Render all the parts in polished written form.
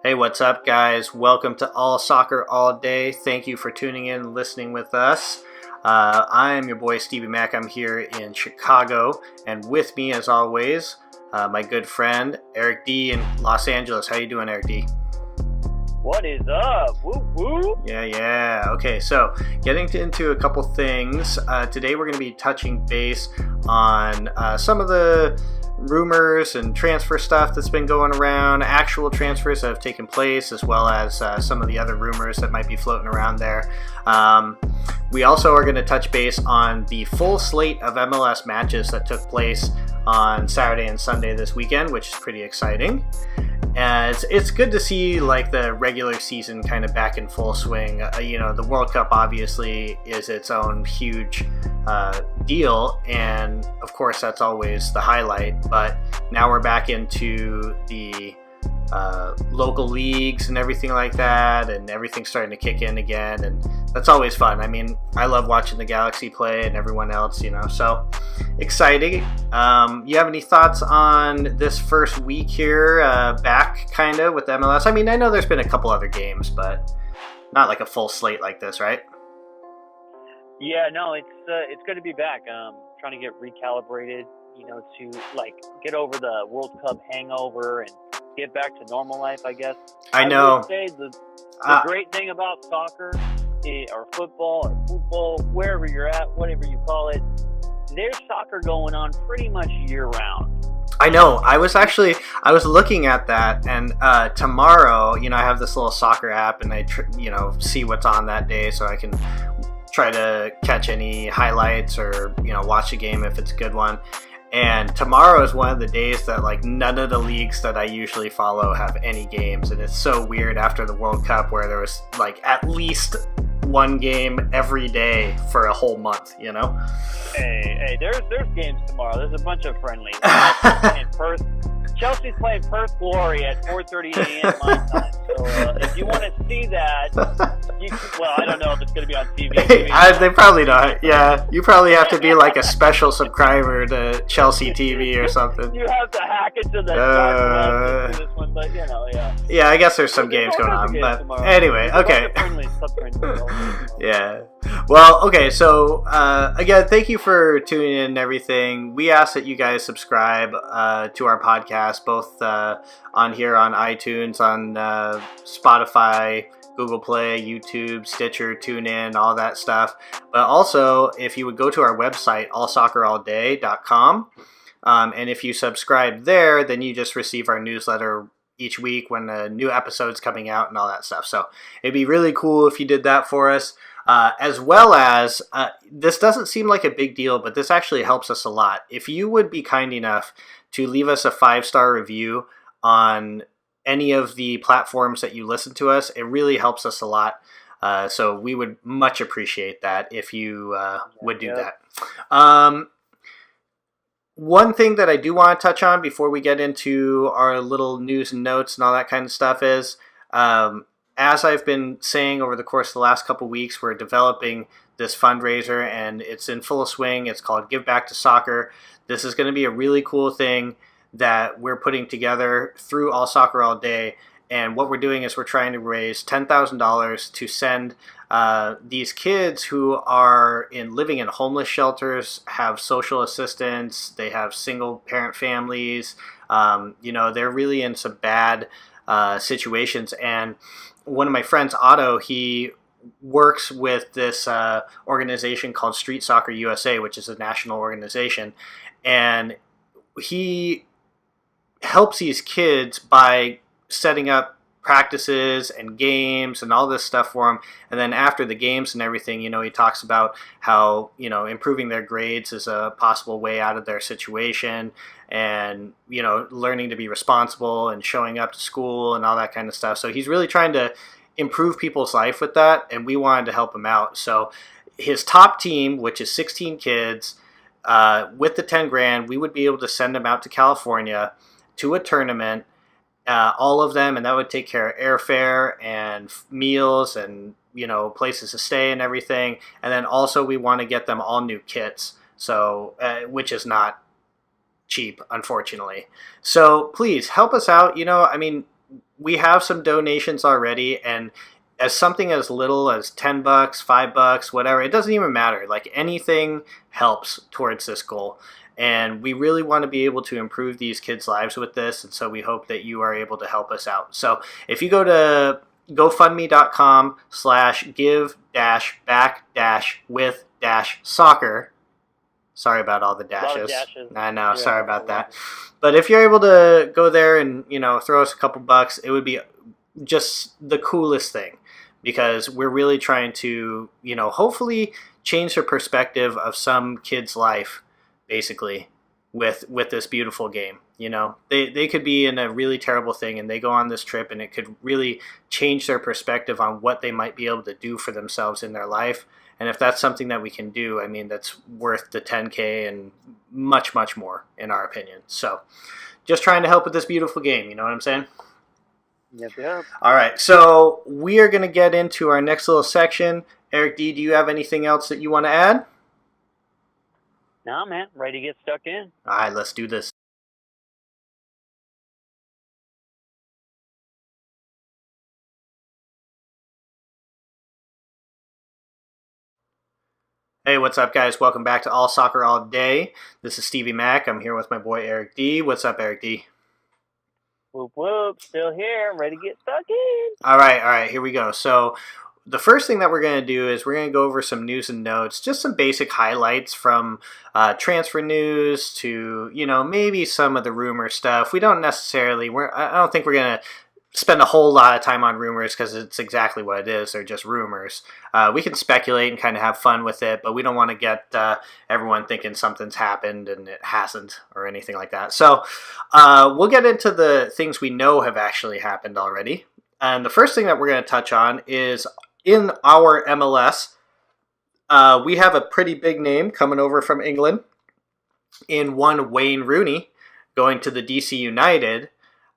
Hey, what's up, guys? Welcome to All Soccer All Day. Thank you for tuning in and listening with us. I am your boy Stevie Mac. I'm here in Chicago, and with me, as always, my good friend Erik D in Los Angeles. How you doing, Erik D? What is up? Woo woo. Yeah. Okay, so getting into a couple things. Today we're going to be touching base on some of the rumors and transfer stuff that's been going around, actual transfers that have taken place, as well as some of the other rumors that might be floating around there. We also are going to touch base on the full slate of MLS matches that took place on Saturday and Sunday this weekend, which is pretty exciting. And it's good to see like the regular season kind of back in full swing. The World Cup obviously is its own huge deal, and of course that's always the highlight. But now we're back into the local leagues and everything like that, and everything's starting to kick in again, and that's always fun. I mean, I love watching the Galaxy play and everyone else, so exciting. You have any thoughts on this first week here, back kind of with MLS? I mean, I know there's been a couple other games, but not like a full slate like this, right? Yeah, no, it's good to be back. Trying to get recalibrated, to like get over the World Cup hangover and get back to normal life, I guess. I know. I would say the great thing about soccer or football, wherever you're at, whatever you call it, there's soccer going on pretty much year round. I know. I was looking at that, and tomorrow, I have this little soccer app, and I see what's on that day, so I can try to catch any highlights or watch a game if it's a good one. And tomorrow is one of the days that like none of the leagues that I usually follow have any games, and it's so weird after the World Cup where there was like at least one game every day for a whole month. Hey, there's games tomorrow. There's a bunch of friendlies. Chelsea's playing Perth Glory at 4:30 a.m. my time. So if you want to see that, I don't know if it's going to be on TV. They probably not. Yeah, you probably have to be like a special subscriber to Chelsea TV or something. You have to hack into the this one, but yeah. Yeah, I guess there's some games going on, but anyway, okay. Yeah. Well, okay, so again, thank you for tuning in and everything. We ask that you guys subscribe to our podcast, both on here on iTunes, on Spotify, Google Play, YouTube, Stitcher, TuneIn, all that stuff. But also, if you would go to our website, allsoccerallday.com, and if you subscribe there, then you just receive our newsletter each week when a new episode's coming out and all that stuff. So it'd be really cool if you did that for us. As well as, this doesn't seem like a big deal, but this actually helps us a lot. If you would be kind enough to leave us a 5-star review on any of the platforms that you listen to us, it really helps us a lot. So we would much appreciate that if you would do that. One thing that I do want to touch on before we get into our little news and notes and all that kind of stuff is, as I've been saying over the course of the last couple weeks, we're developing this fundraiser, and it's in full swing. It's called Give Back to Soccer. This is going to be a really cool thing that we're putting together through All Soccer All Day. And what we're doing is we're trying to raise $10,000 to send these kids who are living in homeless shelters, have social assistance, they have single parent families. They're really in some bad situations. And one of my friends, Otto, he works with this organization called Street Soccer USA, which is a national organization. And he helps these kids by setting up practices and games and all this stuff for them. And then after the games and everything, he talks about how, improving their grades is a possible way out of their situation, and, learning to be responsible and showing up to school and all that kind of stuff. So he's really trying to improve people's life with that, and we wanted to help him out. So his top team, which is 16 kids, with the 10 grand, we would be able to send them out to California to a tournament, all of them, and that would take care of airfare and meals and places to stay and everything. And then also we want to get them all new kits, so which is not cheap, unfortunately. So please help us out. we have some donations already, and as something as little as $10, $5, whatever, it doesn't even matter. Like anything helps towards this goal. And we really want to be able to improve these kids' lives with this, and so we hope that you are able to help us out. So if you go to gofundme.com/give back with soccer. Sorry about all the A lot of dashes. dashes. I know, Yeah, sorry about that. But if you're able to go there and, throw us a couple bucks, it would be just the coolest thing, because we're really trying to, hopefully change the perspective of some kid's life, basically, with this beautiful game. They could be in a really terrible thing, and they go on this trip, and it could really change their perspective on what they might be able to do for themselves in their life. And if that's something that we can do, I mean, that's worth the 10K and much, much more, in our opinion. So just trying to help with this beautiful game. You know what I'm saying? Yep, yep. All right. So we are going to get into our next little section. Eric D., do you have anything else that you want to add? No, man. Ready to get stuck in. All right, let's do this. Hey, what's up, guys? Welcome back to All Soccer All Day. This is Stevie Mac. I'm here with my boy Eric D. What's up, Eric D? Whoop, whoop. Still here. Ready to get stuck in. All right. Here we go. So the first thing that we're going to do is we're going to go over some news and notes, just some basic highlights from transfer news to, maybe some of the rumor stuff. We don't necessarily, I don't think we're going to spend a whole lot of time on rumors, because it's exactly what it is. They're just rumors. We can speculate and kind of have fun with it, but we don't want to get everyone thinking something's happened and it hasn't, or anything like that. So we'll get into the things we know have actually happened already. And the first thing that we're going to touch on is in our MLS, we have a pretty big name coming over from England in one Wayne Rooney going to the DC United.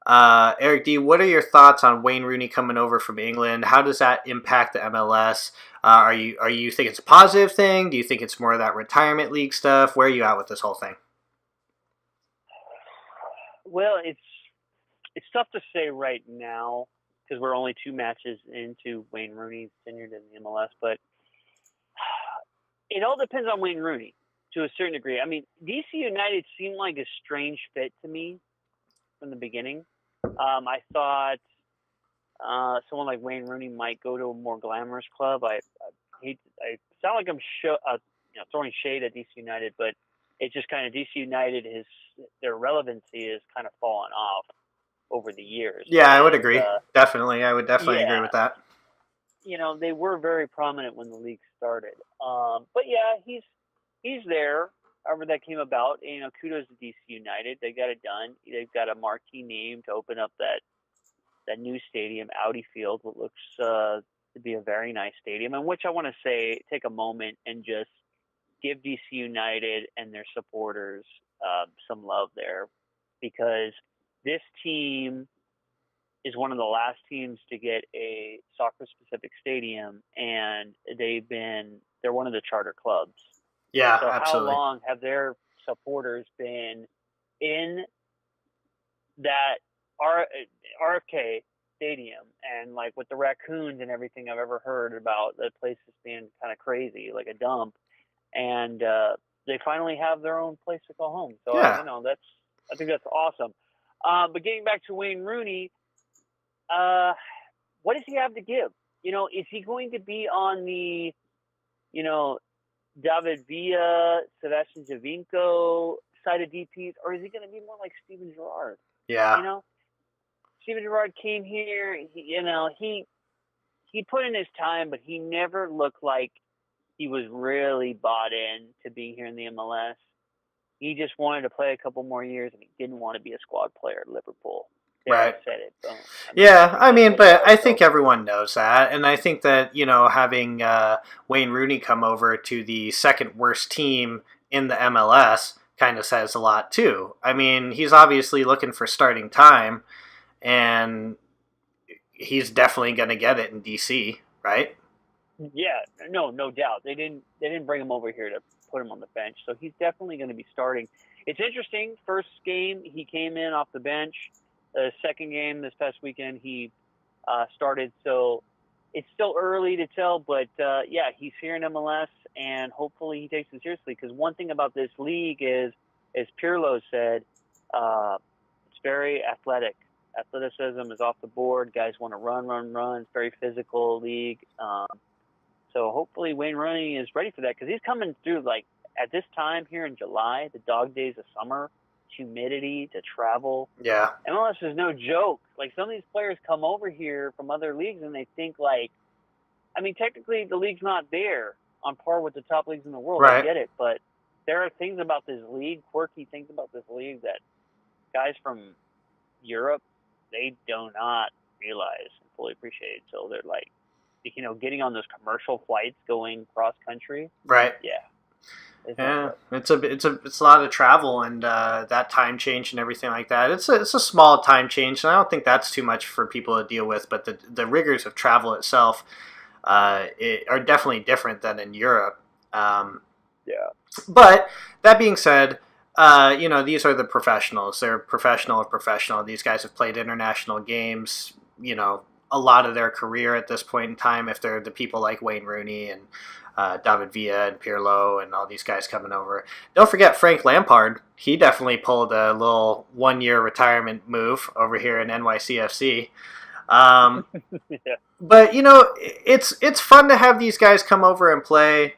Eric D., what are your thoughts on Wayne Rooney coming over from England? How does that impact the MLS? Are you think it's a positive thing? Do you think it's more of that retirement league stuff? Where are you at with this whole thing? Well, it's tough to say right now, because we're only 2 matches into Wayne Rooney's tenure in the MLS. But it all depends on Wayne Rooney to a certain degree. I mean, DC United seemed like a strange fit to me from the beginning. I thought someone like Wayne Rooney might go to a more glamorous club. I sound like I'm throwing shade at DC United, but it's just kind of DC United their relevancy has kind of fallen off over the years. Yeah, I would agree. Definitely, I would definitely agree with that. They were very prominent when the league started. But yeah, he's there. However that came about, kudos to DC United. They got it done. They've got a marquee name to open up that new stadium, Audi Field, what looks to be a very nice stadium, and which I want to take a moment and just give DC United and their supporters some love there, because this team is one of the last teams to get a soccer-specific stadium, and they're one of the charter clubs. Yeah, so absolutely. How long have their supporters been in that RFK stadium, and like with the raccoons and everything I've ever heard about the place is being kind of crazy, like a dump, and they finally have their own place to go home. So yeah. I think that's awesome. But getting back to Wayne Rooney, what does he have to give? Is he going to be on the, David Villa, Sebastian Javinko side of DPs, or is he going to be more like Steven Gerrard? Yeah. Steven Gerrard came here. He put in his time, but he never looked like he was really bought in to being here in the MLS. He just wanted to play a couple more years, and he didn't want to be a squad player at Liverpool. There, right. I said it. Boom. But I think everyone knows that, and I think that having Wayne Rooney come over to the second worst team in the MLS kind of says a lot too. I mean, he's obviously looking for starting time, and he's definitely going to get it in DC, right? Yeah, no doubt. They didn't bring him over here to put him on the bench, so he's definitely going to be starting. It's interesting. First game, he came in off the bench. The second game this past weekend, he started. So it's still early to tell, but yeah, he's here in MLS, and hopefully he takes it seriously. Because one thing about this league is, as Pirlo said, it's very athletic. Athleticism is off the board. Guys want to run, run, run. It's a very physical league. So hopefully Wayne Rooney is ready for that, because he's coming through like at this time here in July, the dog days of summer, humidity to travel. Yeah. MLS is no joke. Like, some of these players come over here from other leagues and they think like, I mean, technically the league's not there on par with the top leagues in the world. Right. I get it, but there are things about this league, quirky things about this league, that guys from Europe, they do not realize and fully appreciate. So they're like, getting on those commercial flights going cross country. Right. Yeah. Yeah, it's a lot of travel, and that time change and everything like that. It's a small time change, and I don't think that's too much for people to deal with. But the rigors of travel itself are definitely different than in Europe. Yeah. But that being said, these are the professionals. They're professional of professional. These guys have played international games, a lot of their career at this point in time, if they're the people like Wayne Rooney and David Villa and Pirlo and all these guys coming over. Don't forget Frank Lampard. He definitely pulled a little 1-year retirement move over here in NYCFC. Yeah. But, it's fun to have these guys come over and play.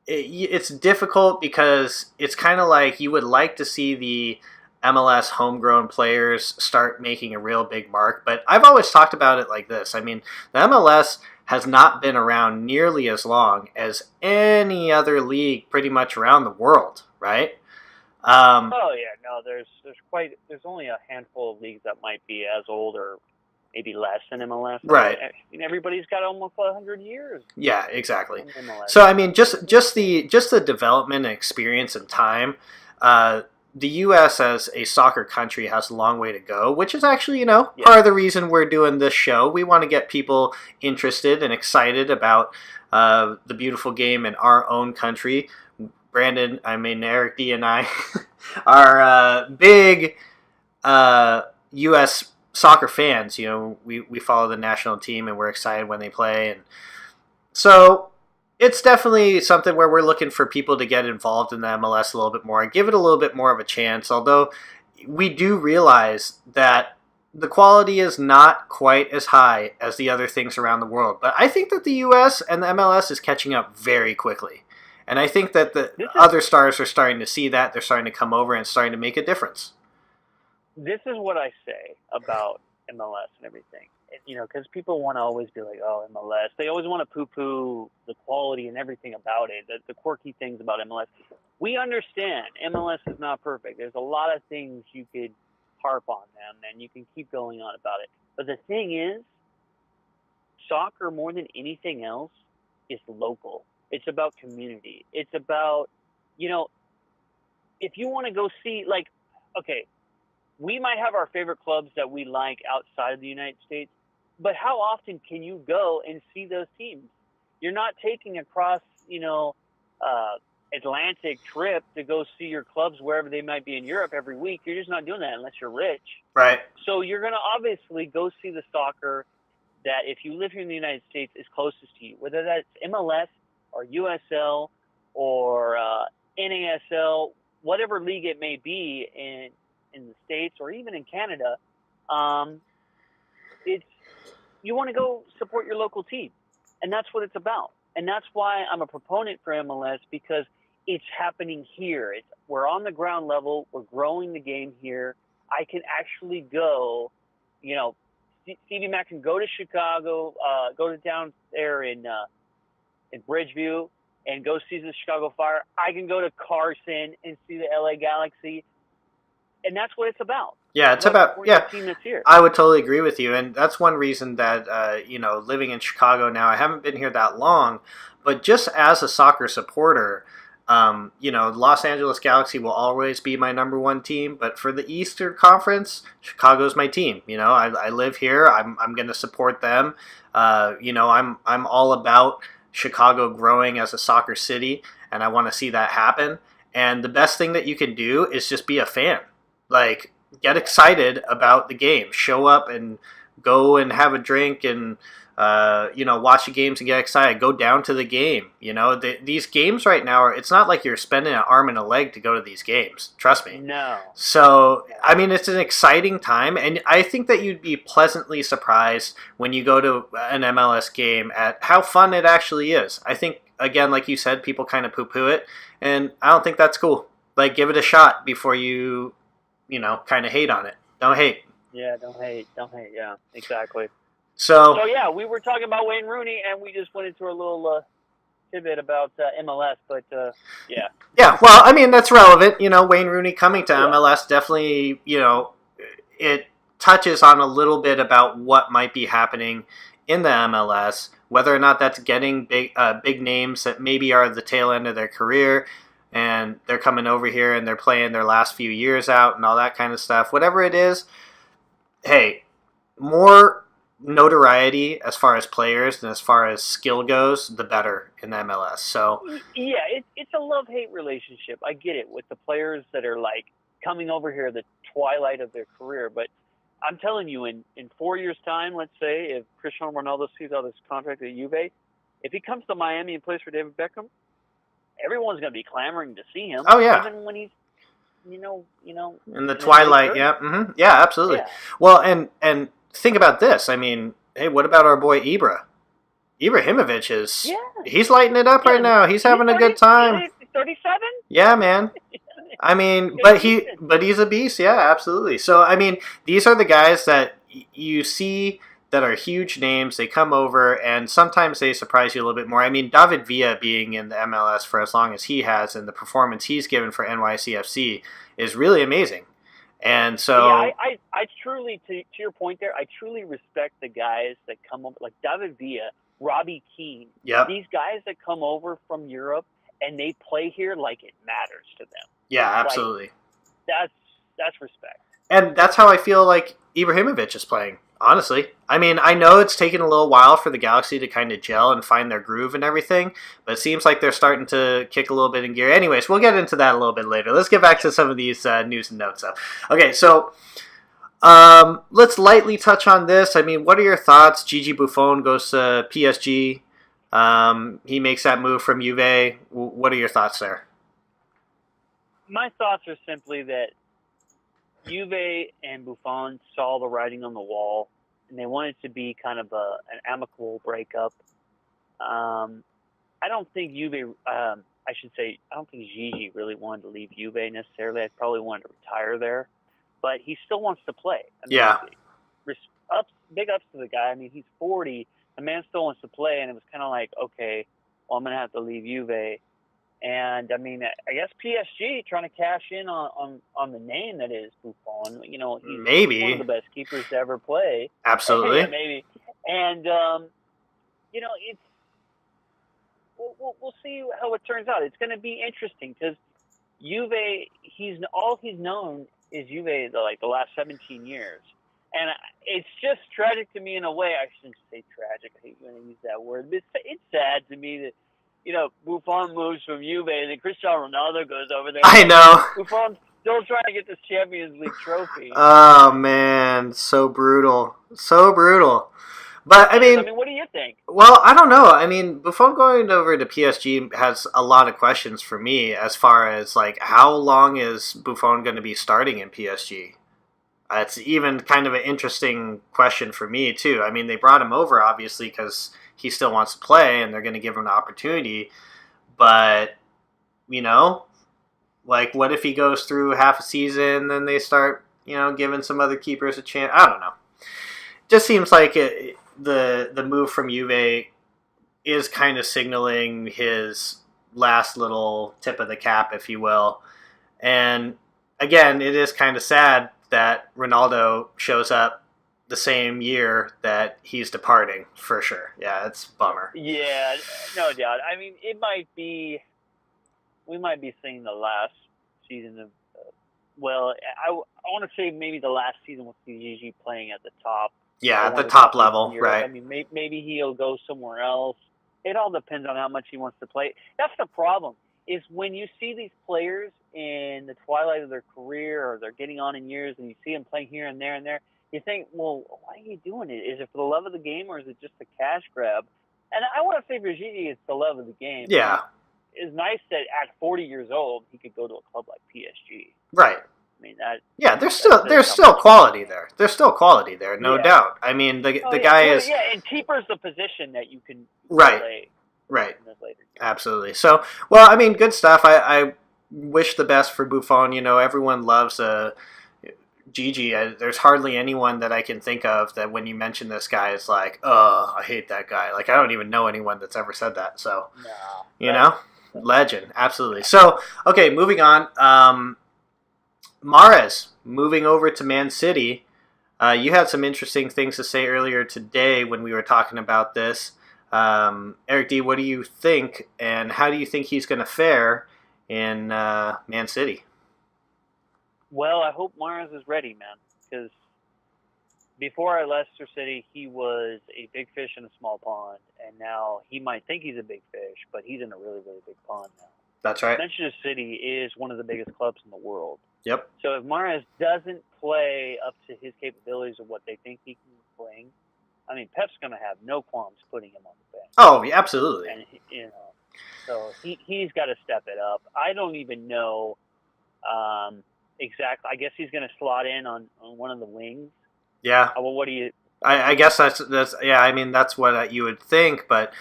It's difficult because it's kind of like you would like to see the MLS homegrown players start making a real big mark. But I've always talked about it like this. I mean, the MLS has not been around nearly as long as any other league pretty much around the world, right? Oh yeah, no, there's only a handful of leagues that might be as old or maybe less than MLS. Right. I mean, everybody's got almost 100 years. Yeah, exactly. MLS. So I mean, just the development and experience and time. The U.S. as a soccer country has a long way to go, which is actually, part of the reason we're doing this show. We want to get people interested and excited about the beautiful game in our own country. Eric D. and I are big U.S. soccer fans. We follow the national team and we're excited when they play. And so it's definitely something where we're looking for people to get involved in the MLS a little bit more and give it a little bit more of a chance, although we do realize that the quality is not quite as high as the other things around the world. But I think that the US and the MLS is catching up very quickly. And I think that the other stars are starting to see that. They're starting to come over and starting to make a difference. This is what I say about MLS and everything. Because people want to always be like, oh, MLS. They always want to poo-poo the quality and everything about it, the quirky things about MLS. We understand MLS is not perfect. There's a lot of things you could harp on them, and you can keep going on about it. But the thing is, soccer, more than anything else, is local. It's about community. It's about, if you want to go see, like, okay, we might have our favorite clubs that we like outside of the United States, but how often can you go and see those teams? You're not taking across, Atlantic trip to go see your clubs wherever they might be in Europe every week. You're just not doing that unless you're rich. Right. So you're going to obviously go see the soccer that, if you live here in the United States, is closest to you, whether that's MLS or USL or NASL, whatever league it may be in the States or even in Canada. You want to go support your local team, and that's what it's about. And that's why I'm a proponent for MLS, because it's happening here. We're on the ground level. We're growing the game here. I can actually go, Stevie Mac can go to Chicago, go to down there in Bridgeview and go see the Chicago Fire. I can go to Carson and see the LA Galaxy. And that's what it's about. Yeah, it's about team that's here. I would totally agree with you, and that's one reason that living in Chicago now, I haven't been here that long, but just as a soccer supporter, Los Angeles Galaxy will always be my number one team, but for the Eastern Conference, Chicago's my team. I live here. I'm going to support them. I'm all about Chicago growing as a soccer city, and I want to see that happen. And the best thing that you can do is just be a fan. Like, get excited about the game. Show up and go and have a drink and watch the games and get excited. Go down to the game. These games right now it's not like you're spending an arm and a leg to go to these games. Trust me. No. So I mean, it's an exciting time, and I think that you'd be pleasantly surprised when you go to an MLS game at how fun it actually is. I think again, like you said, people kind of poo-poo it, and I don't think that's cool. Like, give it a shot before kind of hate on it. Don't hate. Yeah, don't hate. Yeah, exactly. So yeah, we were talking about Wayne Rooney, and we just went into a little tidbit about MLS. But yeah. Yeah, well, I mean that's relevant. Wayne Rooney coming to MLS definitely. It touches on a little bit about what might be happening in the MLS, whether or not that's getting big names that maybe are the tail end of their career, and they're coming over here and they're playing their last few years out and all that kind of stuff. Whatever it is, hey, more notoriety as far as players and as far as skill goes, the better in the MLS. So yeah, it's a love-hate relationship. I get it with the players that are like coming over here the twilight of their career, but I'm telling you, in 4 years' time, let's say if Cristiano Ronaldo sees out his contract at Juve, if he comes to Miami and plays for David Beckham, everyone's going to be clamoring to see him. Oh yeah, even when he's in the twilight. Yeah, yeah, absolutely. Yeah. Well, and think about this. I mean, hey, what about our boy Ibrahimovic he's lighting it up right now. He's having a good time. 37? Yeah, man. I mean, but he's a beast. Yeah, absolutely. So, I mean, these are the guys that you see that are huge names. They come over, and sometimes they surprise you a little bit more. I mean, David Villa being in the MLS for as long as he has and the performance he's given for NYCFC is really amazing. And so, yeah, I truly, to your point there, I truly respect the guys that come over, like David Villa, Robbie Keane. Yep. These guys that come over from Europe and they play here like it matters to them. Yeah, absolutely. Like, that's respect. And that's how I feel like Ibrahimovic is playing, honestly. I mean, I know it's taken a little while for the Galaxy to kind of gel and find their groove and everything, but it seems like they're starting to kick a little bit in gear. Anyways, we'll get into that a little bit later. Let's get back to some of these news and notes. Okay, so let's lightly touch on this. I mean, what are your thoughts? Gigi Buffon goes to PSG. He makes that move from Juve. What are your thoughts there? My thoughts are simply that Juve and Buffon saw the writing on the wall, and they wanted to be kind of an amicable breakup. I don't think I don't think Gigi really wanted to leave Juve necessarily. I probably wanted to retire there, but he still wants to play. I mean, yeah. Big ups to the guy. I mean, he's 40. The man still wants to play, and it was kind of like, okay, well, I'm going to have to leave Juve. And, I mean, I guess PSG trying to cash in on the name that is Buffon. He's maybe one of the best keepers to ever play. Absolutely. Yeah, maybe. And, it's we'll see how it turns out. It's going to be interesting because Juve, all he's known is Juve the last 17 years. And it's just tragic to me in a way. I shouldn't say tragic. I hate when I use that word. But it's sad to me that, Buffon moves from Juve and then Cristiano Ronaldo goes over there. I know. Buffon's still trying to get this Champions League trophy. Oh, man. So brutal. So brutal. But, I mean, what do you think? Well, I don't know. I mean, Buffon going over to PSG has a lot of questions for me as far as, like, how long is Buffon going to be starting in PSG? It's even kind of an interesting question for me, too. I mean, they brought him over, obviously, because he still wants to play, and they're going to give him an opportunity. But, like, what if he goes through half a season, then they start, giving some other keepers a chance? I don't know. Just seems like the move from Juve is kind of signaling his last little tip of the cap, if you will. And, again, it is kind of sad that Ronaldo shows up the same year that he's departing, for sure. Yeah, it's a bummer. Yeah, no doubt. I mean, we might be seeing the last season of, I want to say maybe the last season with Gigi playing at the top. Yeah, at the top level, right. I mean, maybe he'll go somewhere else. It all depends on how much he wants to play. That's the problem, is when you see these players in the twilight of their career or they're getting on in years, and you see them playing here and there and there, you think, well, why are you doing it? Is it for the love of the game or is it just a cash grab? And I want to say for Gigi, it's the love of the game. Yeah. It's nice that at 40 years old, he could go to a club like PSG. Right. I mean, that. Yeah, there's still quality there. There's still quality there, no doubt. I mean, the guy is. Yeah, and keeper's the position that you can play. Right. Absolutely. So, well, I mean, good stuff. I wish the best for Buffon. You know, everyone loves Gigi. There's hardly anyone that I can think of that when you mention this guy is like, oh, I hate that guy. Like, I don't even know anyone that's ever said that. So, you know, legend. Absolutely. So, okay, moving on. Mahrez moving over to Man City. You had some interesting things to say earlier today when we were talking about this. Eric D, what do you think, and how do you think he's going to fare in Man City? Well, I hope Mahrez is ready, man, because before at Leicester City, he was a big fish in a small pond, and now he might think he's a big fish, but he's in a really, really big pond now. That's right. Manchester City is one of the biggest clubs in the world. Yep. So if Mahrez doesn't play up to his capabilities of what they think he can bring, I mean, Pep's going to have no qualms putting him on the bench. Oh, yeah, absolutely. And, you know, so he's got to step it up. I don't even know exactly. I guess he's going to slot in on one of the wings. Yeah. Well, what do you? I guess that's yeah. I mean, that's what you would think, but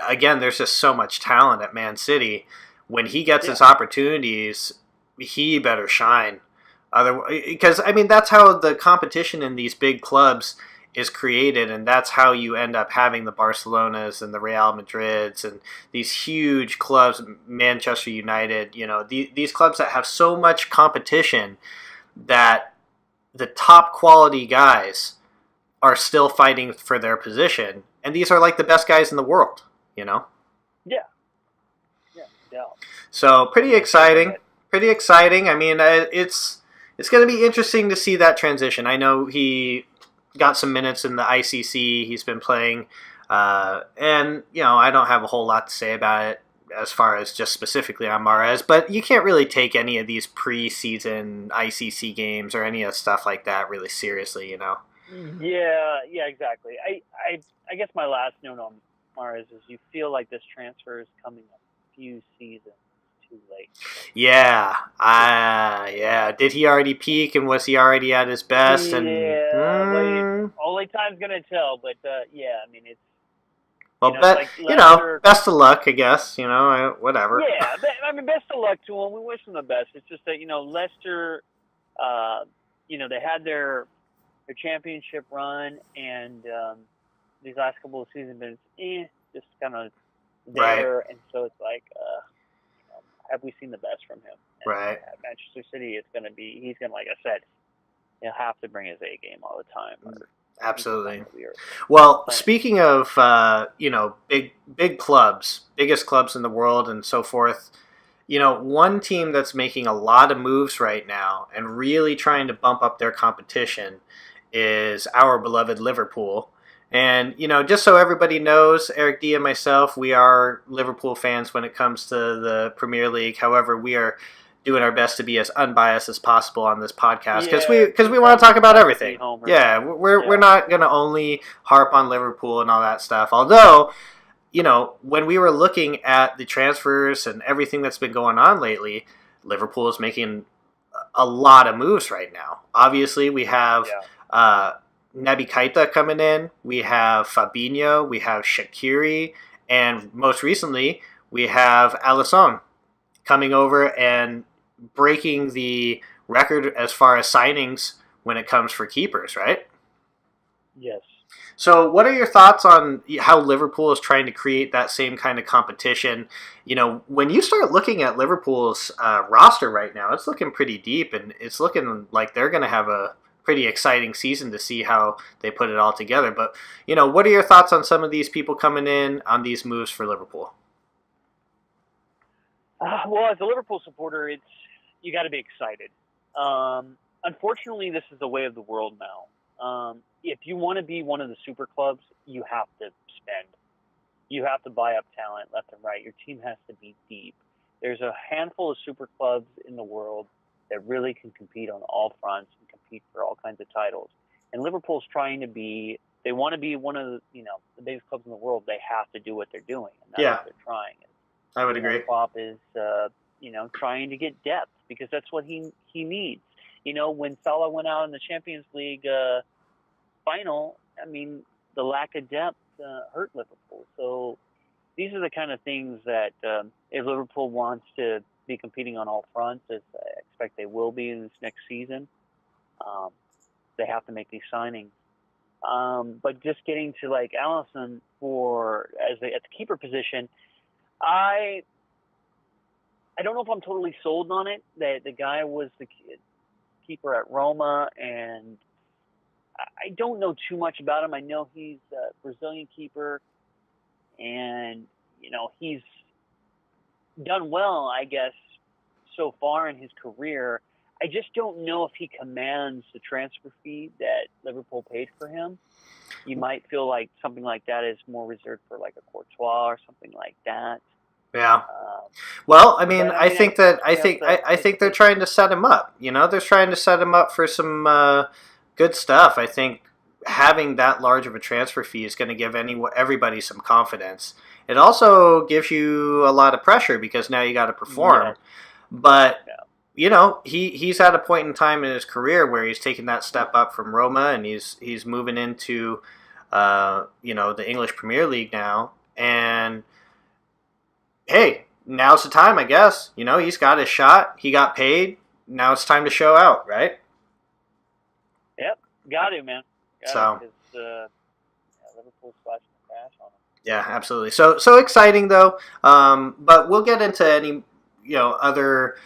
again, there's just so much talent at Man City. When he gets his opportunities, he better shine. Otherwise, because I mean, that's how the competition in these big clubs is created, and that's how you end up having the Barcelonas and the Real Madrids and these huge clubs, Manchester United. You know, these clubs that have so much competition that the top quality guys are still fighting for their position, and these are like the best guys in the world. You know. Yeah. So pretty exciting. I mean, it's going to be interesting to see that transition. I know he got some minutes in the ICC. He's been playing, and you know, I don't have a whole lot to say about it as far as just specifically on Mahrez. But you can't really take any of these preseason ICC games or any of stuff like that really seriously. You know. Yeah, exactly. I guess my last note on Mahrez is you feel like this transfer is coming up a few seasons too late. Yeah. Did he already peak, and was he already at his best? Well, only time's gonna tell. But yeah, I mean, it's well, best of luck, I guess. You know, whatever. Yeah, I mean, best of luck to him. We wish him the best. It's just that Leicester, they had their championship run, and these last couple of seasons been just kind of there, right. And so it's like, have we seen the best from him? And right. At Manchester City, he's going to, like I said, he'll have to bring his A game all the time. Absolutely. Well, speaking of, big clubs, biggest clubs in the world and so forth, one team that's making a lot of moves right now and really trying to bump up their competition is our beloved Liverpool. And, just so everybody knows, Eric D and myself, we are Liverpool fans when it comes to the Premier League. However, we are doing our best to be as unbiased as possible on this podcast because we want to talk about everything. Yeah, we're not going to only harp on Liverpool and all that stuff. Although, when we were looking at the transfers and everything that's been going on lately, Liverpool is making a lot of moves right now. Obviously, we have Naby Keita coming in, we have Fabinho, we have Shaqiri, and most recently, we have Alisson coming over and breaking the record as far as signings when it comes for keepers, right? Yes. So what are your thoughts on how Liverpool is trying to create that same kind of competition? When you start looking at Liverpool's roster right now, it's looking pretty deep, and it's looking like they're going to have a pretty exciting season to see how they put it all together. But, what are your thoughts on some of these people coming in on these moves for Liverpool? Well, as a Liverpool supporter, you got to be excited. Unfortunately, this is the way of the world now. If you want to be one of the super clubs, you have to spend. You have to buy up talent left and right. Your team has to be deep. There's a handful of super clubs in the world that really can compete on all fronts and compete for all kinds of titles. And Liverpool's trying to be. They want to be one of the biggest clubs in the world. They have to do what they're doing, and that's what they're trying. I would agree. Klopp is trying to get depth because that's what he needs. When Salah went out in the Champions League final, I mean, the lack of depth hurt Liverpool. So these are the kind of things that if Liverpool wants to be competing on all fronts, as I expect they will be in this next season, they have to make these signings. But just getting to like Alisson at the keeper position, I don't know if I'm totally sold on it. That the guy was the keeper at Roma, and I don't know too much about him. I know he's a Brazilian keeper, and he's done well, I guess, so far in his career. I just don't know if he commands the transfer fee that Liverpool paid for him. You might feel like something like that is more reserved for like a Courtois or something like that. Yeah. Well, I mean, I think they're trying to set him up. They're trying to set him up for some good stuff. I think having that large of a transfer fee is going to give everybody some confidence. It also gives you a lot of pressure because now you got to perform. Yeah. But he's at a point in time in his career where he's taking that step up from Roma, and he's moving into the English Premier League now. And hey, now's the time, I guess. He's got his shot. He got paid. Now it's time to show out, right? Yep, got to, man. Liverpool's flashing the cash on him. Yeah, absolutely. So exciting though. But we'll get into any other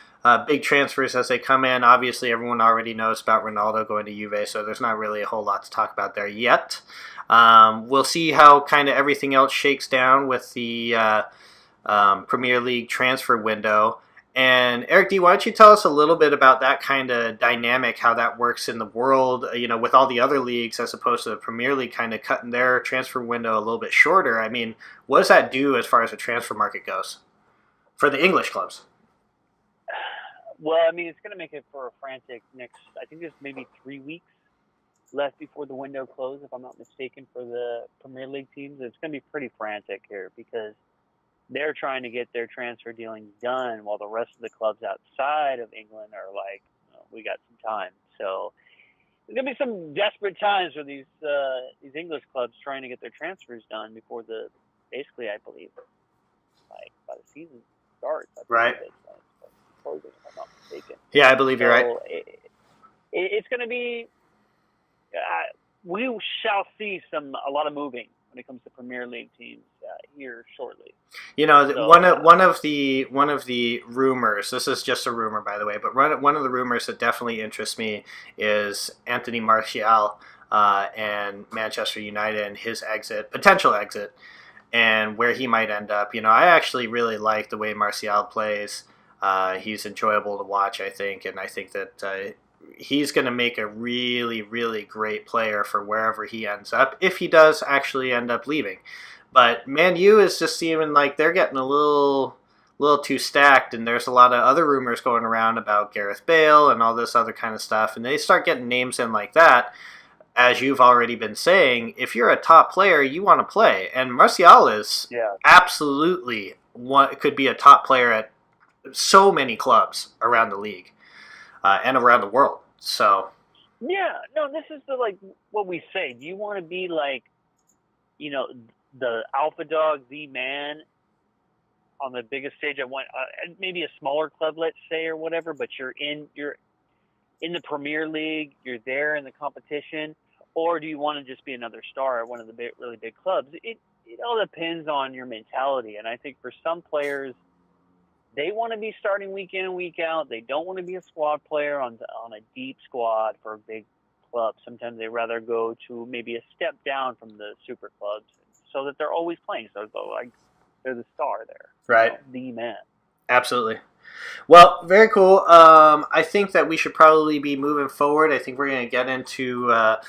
big transfers as they come in. Obviously, everyone already knows about Ronaldo going to Juve, so there's not really a whole lot to talk about there yet. We'll see how kind of everything else shakes down with the Premier League transfer window. And Eric D, why don't you tell us a little bit about that kind of dynamic, how that works in the world, with all the other leagues as opposed to the Premier League kind of cutting their transfer window a little bit shorter. I mean, what does that do as far as the transfer market goes for the English clubs? Well, I mean, it's going to make it for a frantic I think there's maybe 3 weeks left before the window closes, if I'm not mistaken, for the Premier League teams. It's going to be pretty frantic here because they're trying to get their transfer dealings done while the rest of the clubs outside of England are like, we got some time. So there's going to be some desperate times for these English clubs trying to get their transfers done before basically, I believe, like by the season starts. Right. Closing, if I'm not mistaken. Yeah, I believe you're right. It's going to be. We shall see a lot of moving when it comes to Premier League teams here shortly. One of the rumors. This is just a rumor, by the way, but one of the rumors that definitely interests me is Anthony Martial and Manchester United and his potential exit, and where he might end up. I actually really like the way Martial plays. He's enjoyable to watch, I think, and I think that he's going to make a really, really great player for wherever he ends up, if he does actually end up leaving. But Man U is just seeming like they're getting a little too stacked, and there's a lot of other rumors going around about Gareth Bale and all this other kind of stuff, and they start getting names in like that. As you've already been saying, if you're a top player, you want to play, and Martial is absolutely could be a top player at so many clubs around the league and around the world. So this is what we say. Do you want to be like, the alpha dog, the man on the biggest stage at one, maybe a smaller club, let's say, or whatever, but you're in the Premier League, you're there in the competition, or do you want to just be another star at one of the really big clubs? It all depends on your mentality, and I think for some players, they want to be starting week in and week out. They don't want to be a squad player on a deep squad for a big club. Sometimes they rather go to maybe a step down from the super clubs so that they're always playing. So they're the star there. Right. The man. Absolutely. Well, very cool. I think that we should probably be moving forward. I think we're going to get into the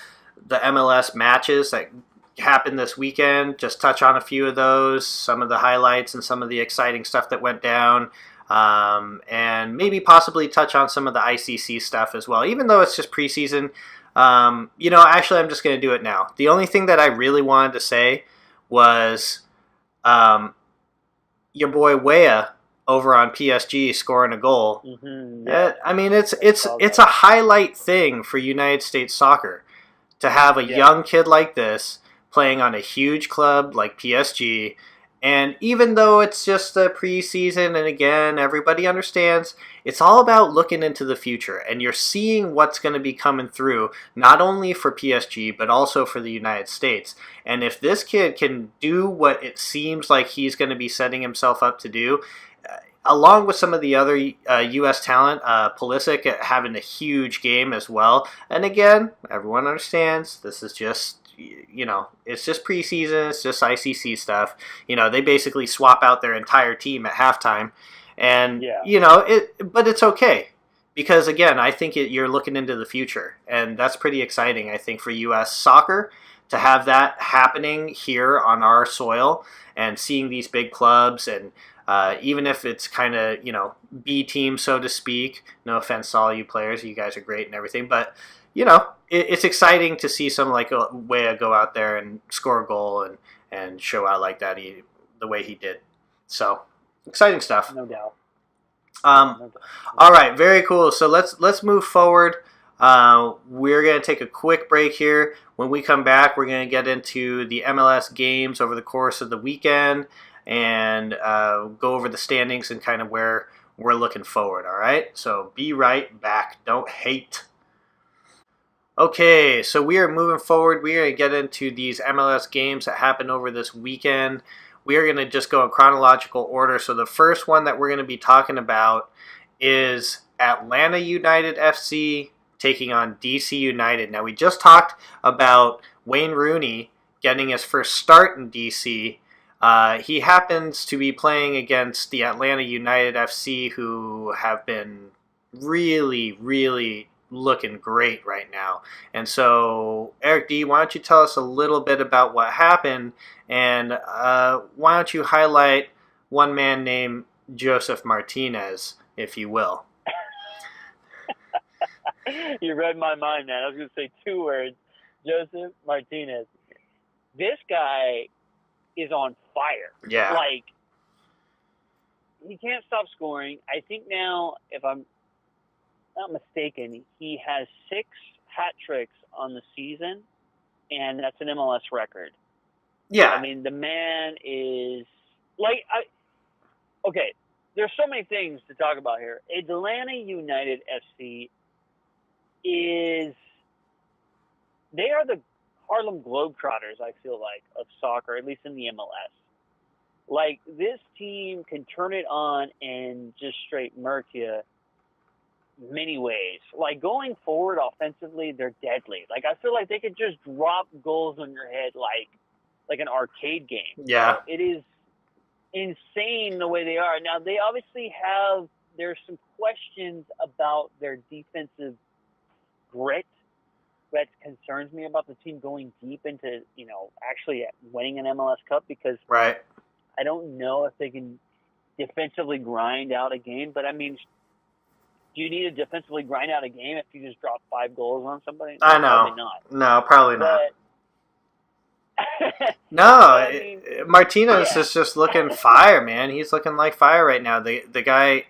MLS matches that happened this weekend. Just touch on a few of those, some of the highlights and some of the exciting stuff that went down. and maybe possibly touch on some of the ICC stuff as well, even though it's just preseason. Actually, I'm just going to do it now. The only thing that I really wanted to say was um, your boy Weah over on PSG scoring a goal. I mean, it's a highlight thing for United States soccer to have a young kid like this playing on a huge club like PSG. And even though it's just a preseason, and again, everybody understands, it's all about looking into the future. And you're seeing what's going to be coming through, not only for PSG, but also for the United States. And if this kid can do what it seems like he's going to be setting himself up to do, along with some of the other U.S. talent, Pulisic having a huge game as well. And again, everyone understands this is just, it's just preseason. It's just ICC stuff. They basically swap out their entire team at halftime. And, but it's okay. Because, again, I think you're looking into the future. And that's pretty exciting, I think, for U.S. soccer to have that happening here on our soil and seeing these big clubs and even if it's kind of, B team, so to speak. No offense to all you players. You guys are great and everything. But, it's exciting to see some like Weah go out there and score a goal and show out like that the way he did. So, exciting stuff. No doubt. All right, very cool. So let's move forward. We're going to take a quick break here. When we come back, we're going to get into the MLS games over the course of the weekend and go over the standings and kind of where we're looking forward, all right? So be right back. Don't hate. Okay, so we are moving forward. We are going to get into these MLS games that happened over this weekend. We are going to just go in chronological order. So the first one that we're going to be talking about is Atlanta United FC taking on DC United. Now, we just talked about Wayne Rooney getting his first start in DC. He happens to be playing against the Atlanta United FC, who have been really, really looking great right now. And so, Eric D., why don't you tell us a little bit about what happened, and why don't you highlight one man named Joseph Martinez, if you will. You read my mind, man. I was going to say two words. Joseph Martinez. This guy is on fire. Yeah. Like, he can't stop scoring. I think now, if I'm not mistaken, he has 6 hat tricks on the season, and that's an MLS record. Yeah. I mean, the man is like, okay, there's so many things to talk about here. Atlanta United FC they are the Harlem Globetrotters, I feel like, of soccer, at least in the MLS. Like, this team can turn it on and just straight murk you many ways. Like, going forward offensively, they're deadly. Like, I feel like they could just drop goals on your head like an arcade game. Yeah. It is insane the way they are. Now, they obviously there's some questions about their defensive grit that concerns me about the team going deep into, actually winning an MLS Cup, because right. I don't know if they can defensively grind out a game. But, I mean, do you need to defensively grind out a game if you just drop 5 goals on somebody? I know. Probably not. No, probably not. No, Martinez is just looking fire, man. He's looking like fire right now. The guy,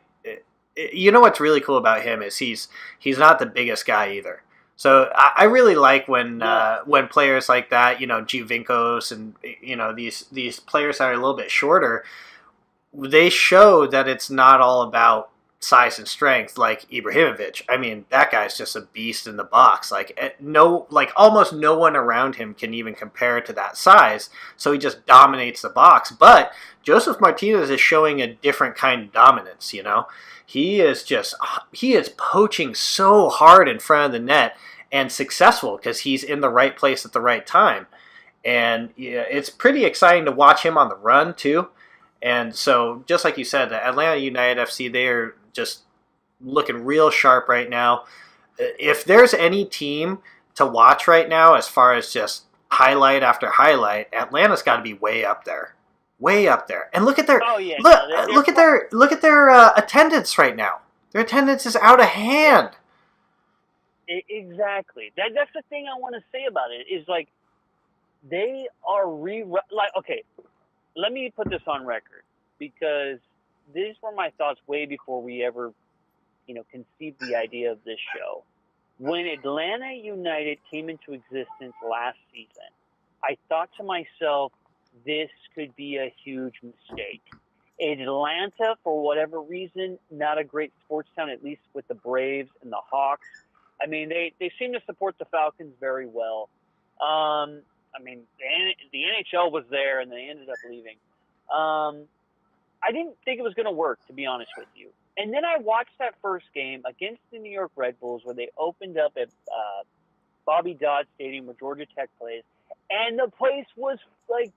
you know what's really cool about him is he's not the biggest guy either. So I really like when players like that, Giovincos and these players that are a little bit shorter, they show that it's not all about size and strength like Ibrahimovic. I mean, that guy's just a beast in the box. Almost no one around him can even compare to that size. So he just dominates the box. But Joseph Martinez is showing a different kind of dominance. He is poaching so hard in front of the net and successful because he's in the right place at the right time. And it's pretty exciting to watch him on the run too. And so, just like you said, the Atlanta United FC, they are just looking real sharp right now. If there's any team to watch right now as far as just highlight after highlight, Atlanta's got to be way up there. way up there. And look at their Oh yeah, no, look at their attendance right now. Their attendance is out of hand. exactly. That's the thing I want to say about it is like they are okay. Let me put this on record because these were my thoughts way before we ever, conceived the idea of this show. When Atlanta United came into existence last season, I thought to myself, this could be a huge mistake. Atlanta, for whatever reason, not a great sports town, at least with the Braves and the Hawks. I mean, they seem to support the Falcons very well. I mean, the NHL was there, and they ended up leaving. I didn't think it was going to work, to be honest with you. And then I watched that first game against the New York Red Bulls where they opened up at Bobby Dodd Stadium where Georgia Tech plays, and the place was like,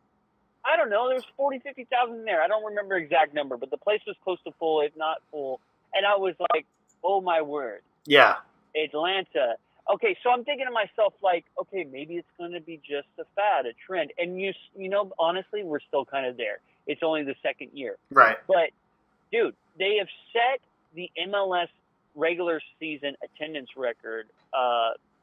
I don't know, there's 40, 50,000 there. I don't remember exact number, but the place was close to full, if not full. And I was like, oh, my word. Yeah. Atlanta. Okay, so I'm thinking to myself, like, okay, maybe it's going to be just a fad, a trend. And, honestly, we're still kind of there. It's only the second year. Right. But, dude, they have set the MLS regular season attendance record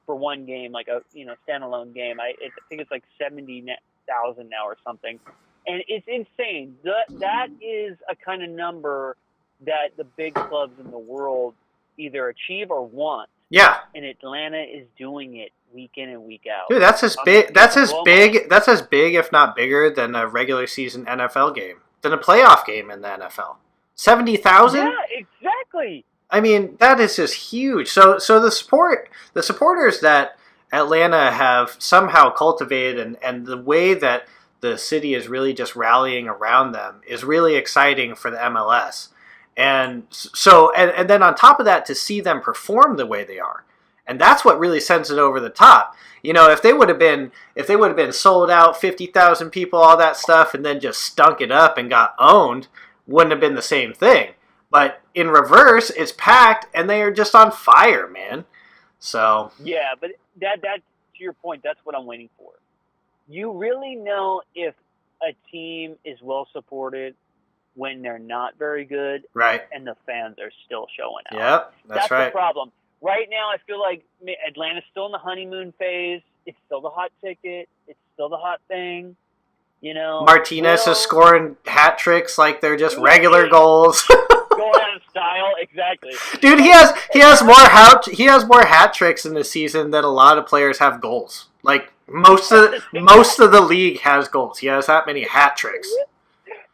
for one game, like a standalone game. I think it's like 70,000 now or something. And it's insane. That is a kind of number that the big clubs in the world either achieve or want. Yeah. And Atlanta is doing it week in and week out. Dude, that's as big. That's as big, if not bigger, than a regular season NFL game, than a playoff game in the NFL. 70,000. Yeah, exactly. I mean, that is just huge. So the supporters that Atlanta have somehow cultivated, and the way that the city is really just rallying around them is really exciting for the MLS. And so, and then on top of that, to see them perform the way they are, and that's what really sends it over the top. If they would have been sold out, 50,000 people, all that stuff, and then just stunk it up and got owned, wouldn't have been the same thing. But in reverse, it's packed, and they are just on fire, man. So yeah, but that to your point, that's what I'm waiting for. You really know if a team is well supported when they're not very good, right? And the fans are still showing out. Yep, that's right. The problem. Right now, I feel like Atlanta's still in the honeymoon phase. It's still the hot ticket. It's still the hot thing. Martinez is scoring hat tricks like they're just regular goals. Going out of style, exactly. Dude, he has more hat tricks in the season than a lot of players have goals. Like most of the league has goals. He has that many hat tricks.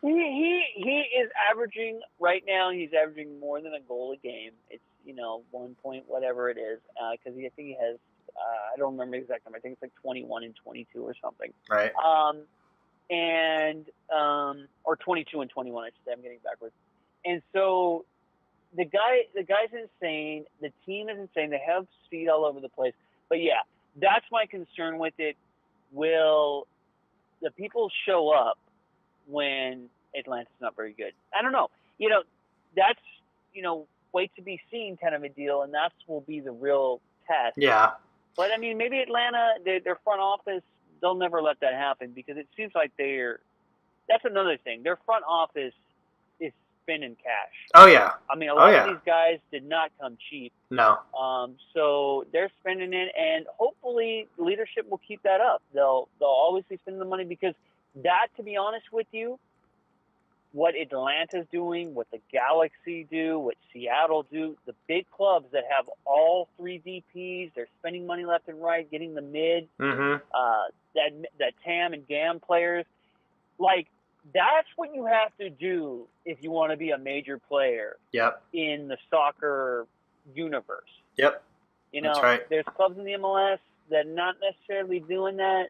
He is averaging right now. He's averaging more than a goal a game. It's 1 point whatever it is because I think he has I don't remember the exact number. I think it's like 21 and 22 or something. Right. Or 22 and 21. I should say. I'm getting backwards. And so the guy's insane. The team is insane. They have speed all over the place. But yeah, that's my concern with it. Will the people show up when Atlanta's not very good? I don't know. That's wait to be seen kind of a deal, and that will be the real test. Yeah. But I mean, maybe Atlanta, their front office, they'll never let that happen because it seems like that's another thing. Their front office is spending cash. Oh yeah. I mean, a lot of these guys did not come cheap. No. So they're spending it, and hopefully leadership will keep that up. They'll always be spending the money because that, to be honest with you, what Atlanta's doing, what the Galaxy do, what Seattle do, the big clubs that have all three DPs, they're spending money left and right, getting the mid, that TAM and GAM players. Like, that's what you have to do if you want to be a major player in the soccer universe. Yep. That's right. There's clubs in the MLS that are not necessarily doing that.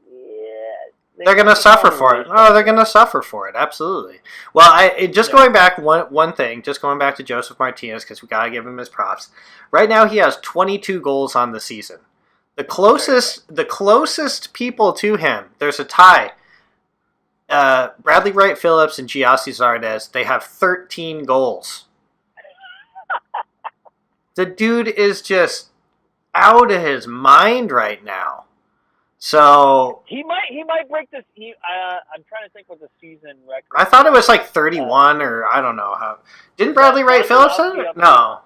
Yeah. They're going to suffer for it. Oh, they're going to suffer for it. Absolutely. Well, going back one thing, just going back to Joseph Martinez, because we got to give him his props. Right now, he has 22 goals on the season. The closest people to him, there's a tie. Bradley Wright Phillips and Giassi Zardes, they have 13 goals. The dude is just out of his mind right now. So He might break this. I'm trying to think what the season record I thought it was. was like 31 or I don't know how. Didn't Yeah, Bradley Wright Phillips? Wondolowski up there. No.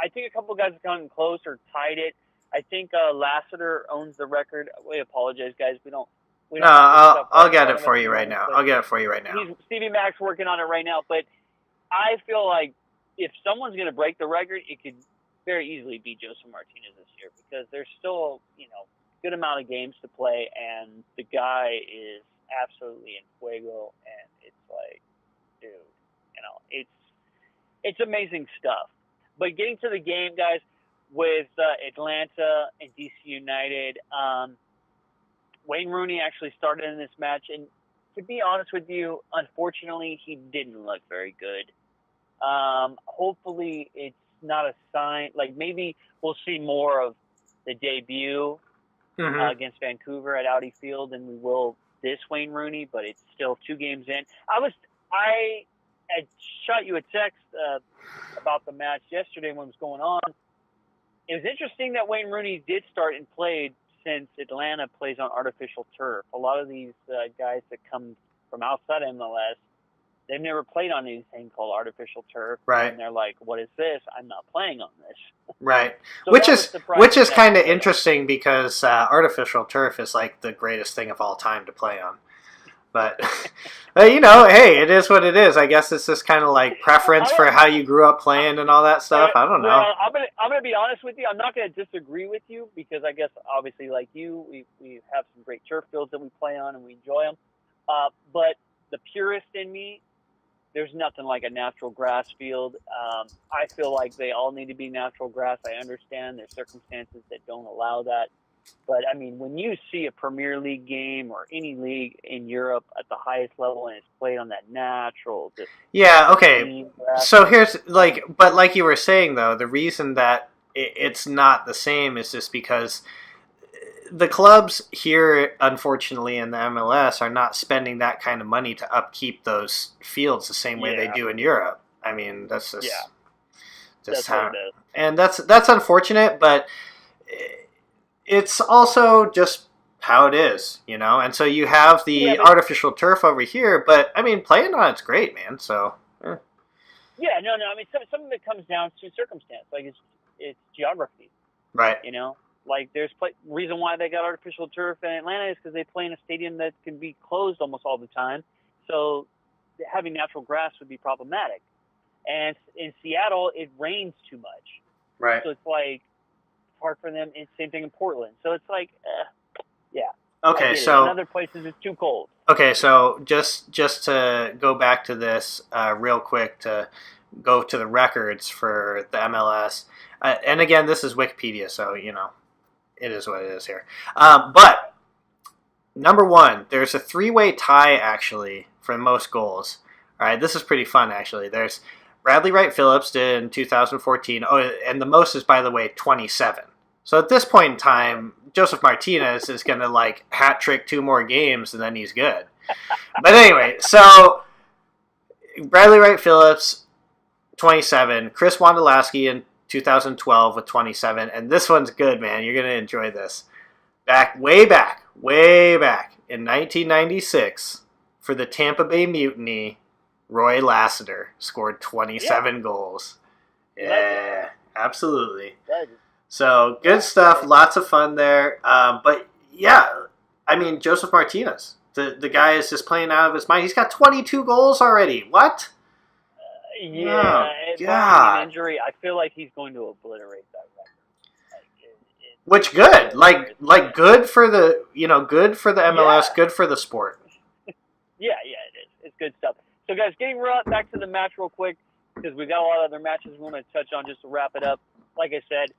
I think a couple guys have gotten close or tied it. I think Lassiter owns the record. We apologize, guys. We don't No, have this stuff right I'll in get front it of us for at you the right moment. now. But I'll get it for you right now. Stevie Mac's working on it right now. But I feel like if someone's going to break the record, it could very easily be Joseph Martinez this year because there's still good amount of games to play, and the guy is absolutely in fuego, and it's like, dude, it's amazing stuff. But getting to the game, guys, with Atlanta and DC United, Wayne Rooney actually started in this match, and to be honest with you, unfortunately, he didn't look very good. Hopefully, it's not a sign. Like maybe we'll see more of the debut against Vancouver at Audi Field than we will this Wayne Rooney, but it's still 2 games in. I had shot you a text about the match yesterday when it was going on. It was interesting that Wayne Rooney did start and played since Atlanta plays on artificial turf. A lot of these guys that come from outside MLS, they've never played on anything called artificial turf. Right. And they're like, what is this? I'm not playing on this. Right. So which is kind of interesting because artificial turf is like the greatest thing of all time to play on. But, hey, it is what it is. I guess it's just kind of like preference for how you grew up playing and all that stuff. I don't know. Well, I'm gonna be honest with you. I'm not gonna disagree with you because I guess obviously like you, we have some great turf fields that we play on and we enjoy them. But the purist in me, there's nothing like a natural grass field. I feel like they all need to be natural grass. I understand there's circumstances that don't allow that. But, I mean, when you see a Premier League game or any league in Europe at the highest level and it's played on that natural... Yeah, okay. So here's, but like you were saying, though, the reason that it's not the same is just because the clubs here, unfortunately, in the MLS are not spending that kind of money to upkeep those fields the same way they do in Europe. I mean, that's just... That's how it is. And that's unfortunate, but... It's also just how it is, and so you have the artificial turf over here, but I mean, playing on it's great, man. So yeah, no. I mean, some of it comes down to circumstance, like it's geography, right? Like there's reason why they got artificial turf in Atlanta is because they play in a stadium that can be closed almost all the time, so having natural grass would be problematic. And in Seattle, it rains too much, right? So it's like hard for them. It's same thing in Portland. So it's like, yeah. Okay, so in other places it's too cold. Okay, so just to go back to this real quick to go to the records for the MLS, and again, this is Wikipedia, so it is what it is here. But number 1, there's a 3-way tie actually for most goals. All right, this is pretty fun actually. There's Bradley Wright Phillips did in 2014. Oh, and the most is, by the way, 27. So at this point in time, Joseph Martinez is going to hat trick 2 more games and then he's good. But anyway, so Bradley Wright Phillips, 27. Chris Wondolowski in 2012 with 27. And this one's good, man. You're going to enjoy this. Way back in 1996 for the Tampa Bay Mutiny, Roy Lassiter scored 27 goals. Yeah, absolutely. So, good stuff. Lots of fun there. But, yeah, I mean, Joseph Martinez, the guy is just playing out of his mind. He's got 22 goals already. What? Barring an injury, I feel like he's going to obliterate that record. Which good. Good for the, good for the MLS, good for the sport. Yeah, it is. It's good stuff. So, guys, getting back to the match real quick, because we've got a lot of other matches we want to touch on just to wrap it up. Like I said,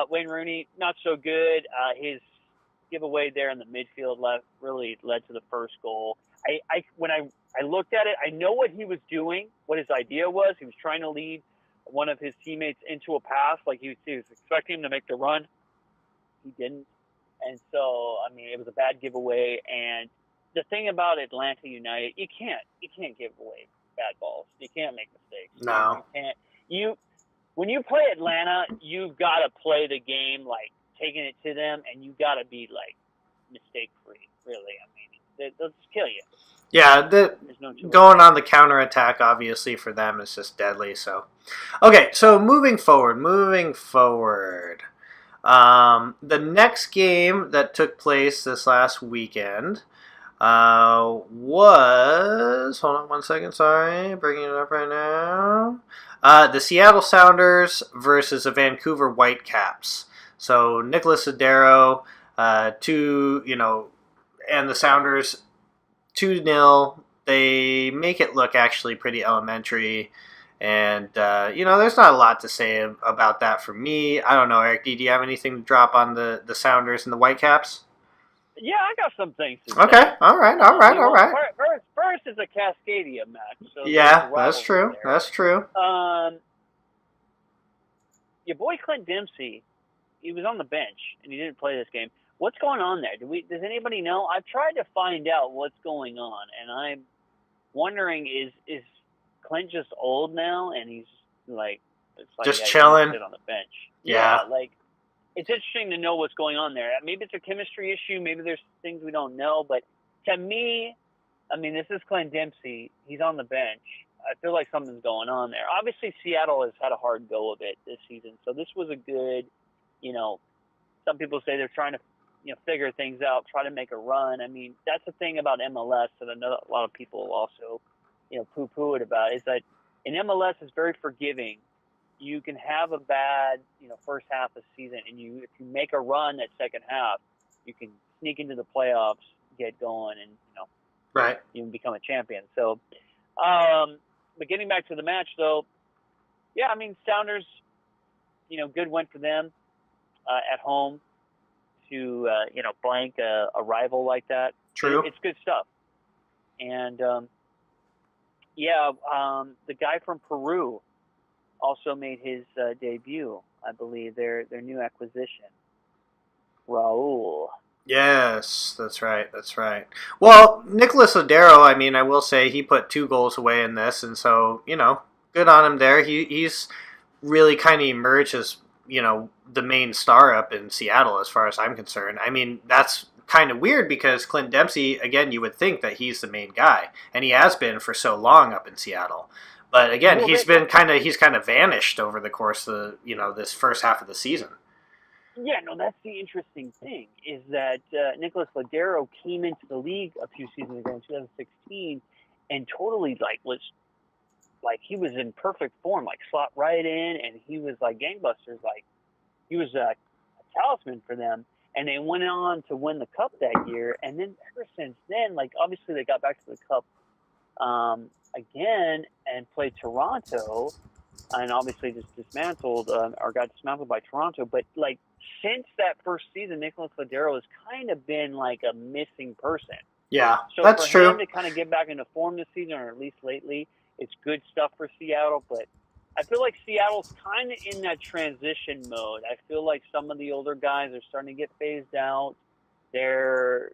Wayne Rooney, not so good. His giveaway there in the midfield really led to the first goal. When I looked at it, I know what he was doing, what his idea was. He was trying to lead one of his teammates into a pass. Like he was expecting him to make the run. He didn't. And so, I mean, it was a bad giveaway. And the thing about Atlanta United, you can't give away bad balls. You can't make mistakes. No. You can't. When you play Atlanta, you've got to play the game like taking it to them, and you got to be like mistake free. Really, I mean, they'll just kill you. Yeah, There's no choice. going on the counterattack, obviously, for them is just deadly. So, okay, so moving forward. The next game that took place this last weekend was. Hold on one second, sorry. Bringing it up right now. The Seattle Sounders versus the Vancouver Whitecaps. So, Nicholas Adero, and the Sounders 2-0. They make it look actually pretty elementary. And, there's not a lot to say about that for me. I don't know, Eric, do you have anything to drop on the Sounders and the Whitecaps? Yeah, I got some things to Okay, say. all right. First is a Cascadia match. So Yeah, that's true. That's true. Your boy Clint Dempsey, he was on the bench, and he didn't play this game. What's going on there? Does anybody know? I've tried to find out what's going on, and I'm wondering, is Clint just old now, and he's like just chilling sit on the bench? Yeah, like it's interesting to know what's going on there. Maybe it's a chemistry issue. Maybe there's things we don't know. But to me, I mean, this is Clint Dempsey. He's on the bench. I feel like something's going on there. Obviously, Seattle has had a hard go of it this season, so this was a good. Some people say they're trying to figure things out, try to make a run. I mean, that's the thing about MLS that I know a lot of people also, poo-poo it about, is that in MLS it's very forgiving. You can have a bad, first half of the season, and if you make a run that second half, you can sneak into the playoffs, get going, and right, even become a champion. So, but getting back to the match, though, yeah, I mean, Sounders, good win for them at home to blank a rival like that. True, it's good stuff. And the guy from Peru also made his debut, I believe, their new acquisition, Raul. Yes, that's right. Well, Nicholas Adero, I mean, I will say he put 2 goals away in this, and so, good on him there. He's really kind of emerged as, the main star up in Seattle as far as I'm concerned. I mean, that's kind of weird because Clint Dempsey, again, you would think that he's the main guy, and he has been for so long up in Seattle. But again, he's kind of vanished over the course of this first half of the season. Yeah, no, that's the interesting thing is that Nicholas Ladero came into the league a few seasons ago in 2016 and totally was he was in perfect form, slot right in, and he was like gangbusters. He was a talisman for them, and they went on to win the cup that year. And then ever since then, obviously they got back to the cup again and played Toronto, and obviously just dismantled or got dismantled by Toronto. But since that first season, Nicholas Ladero has kind of been like a missing person. Yeah, so that's true. For him to kind of get back into form this season, or at least lately, it's good stuff for Seattle. But I feel like Seattle's kind of in that transition mode. I feel like some of the older guys are starting to get phased out. They're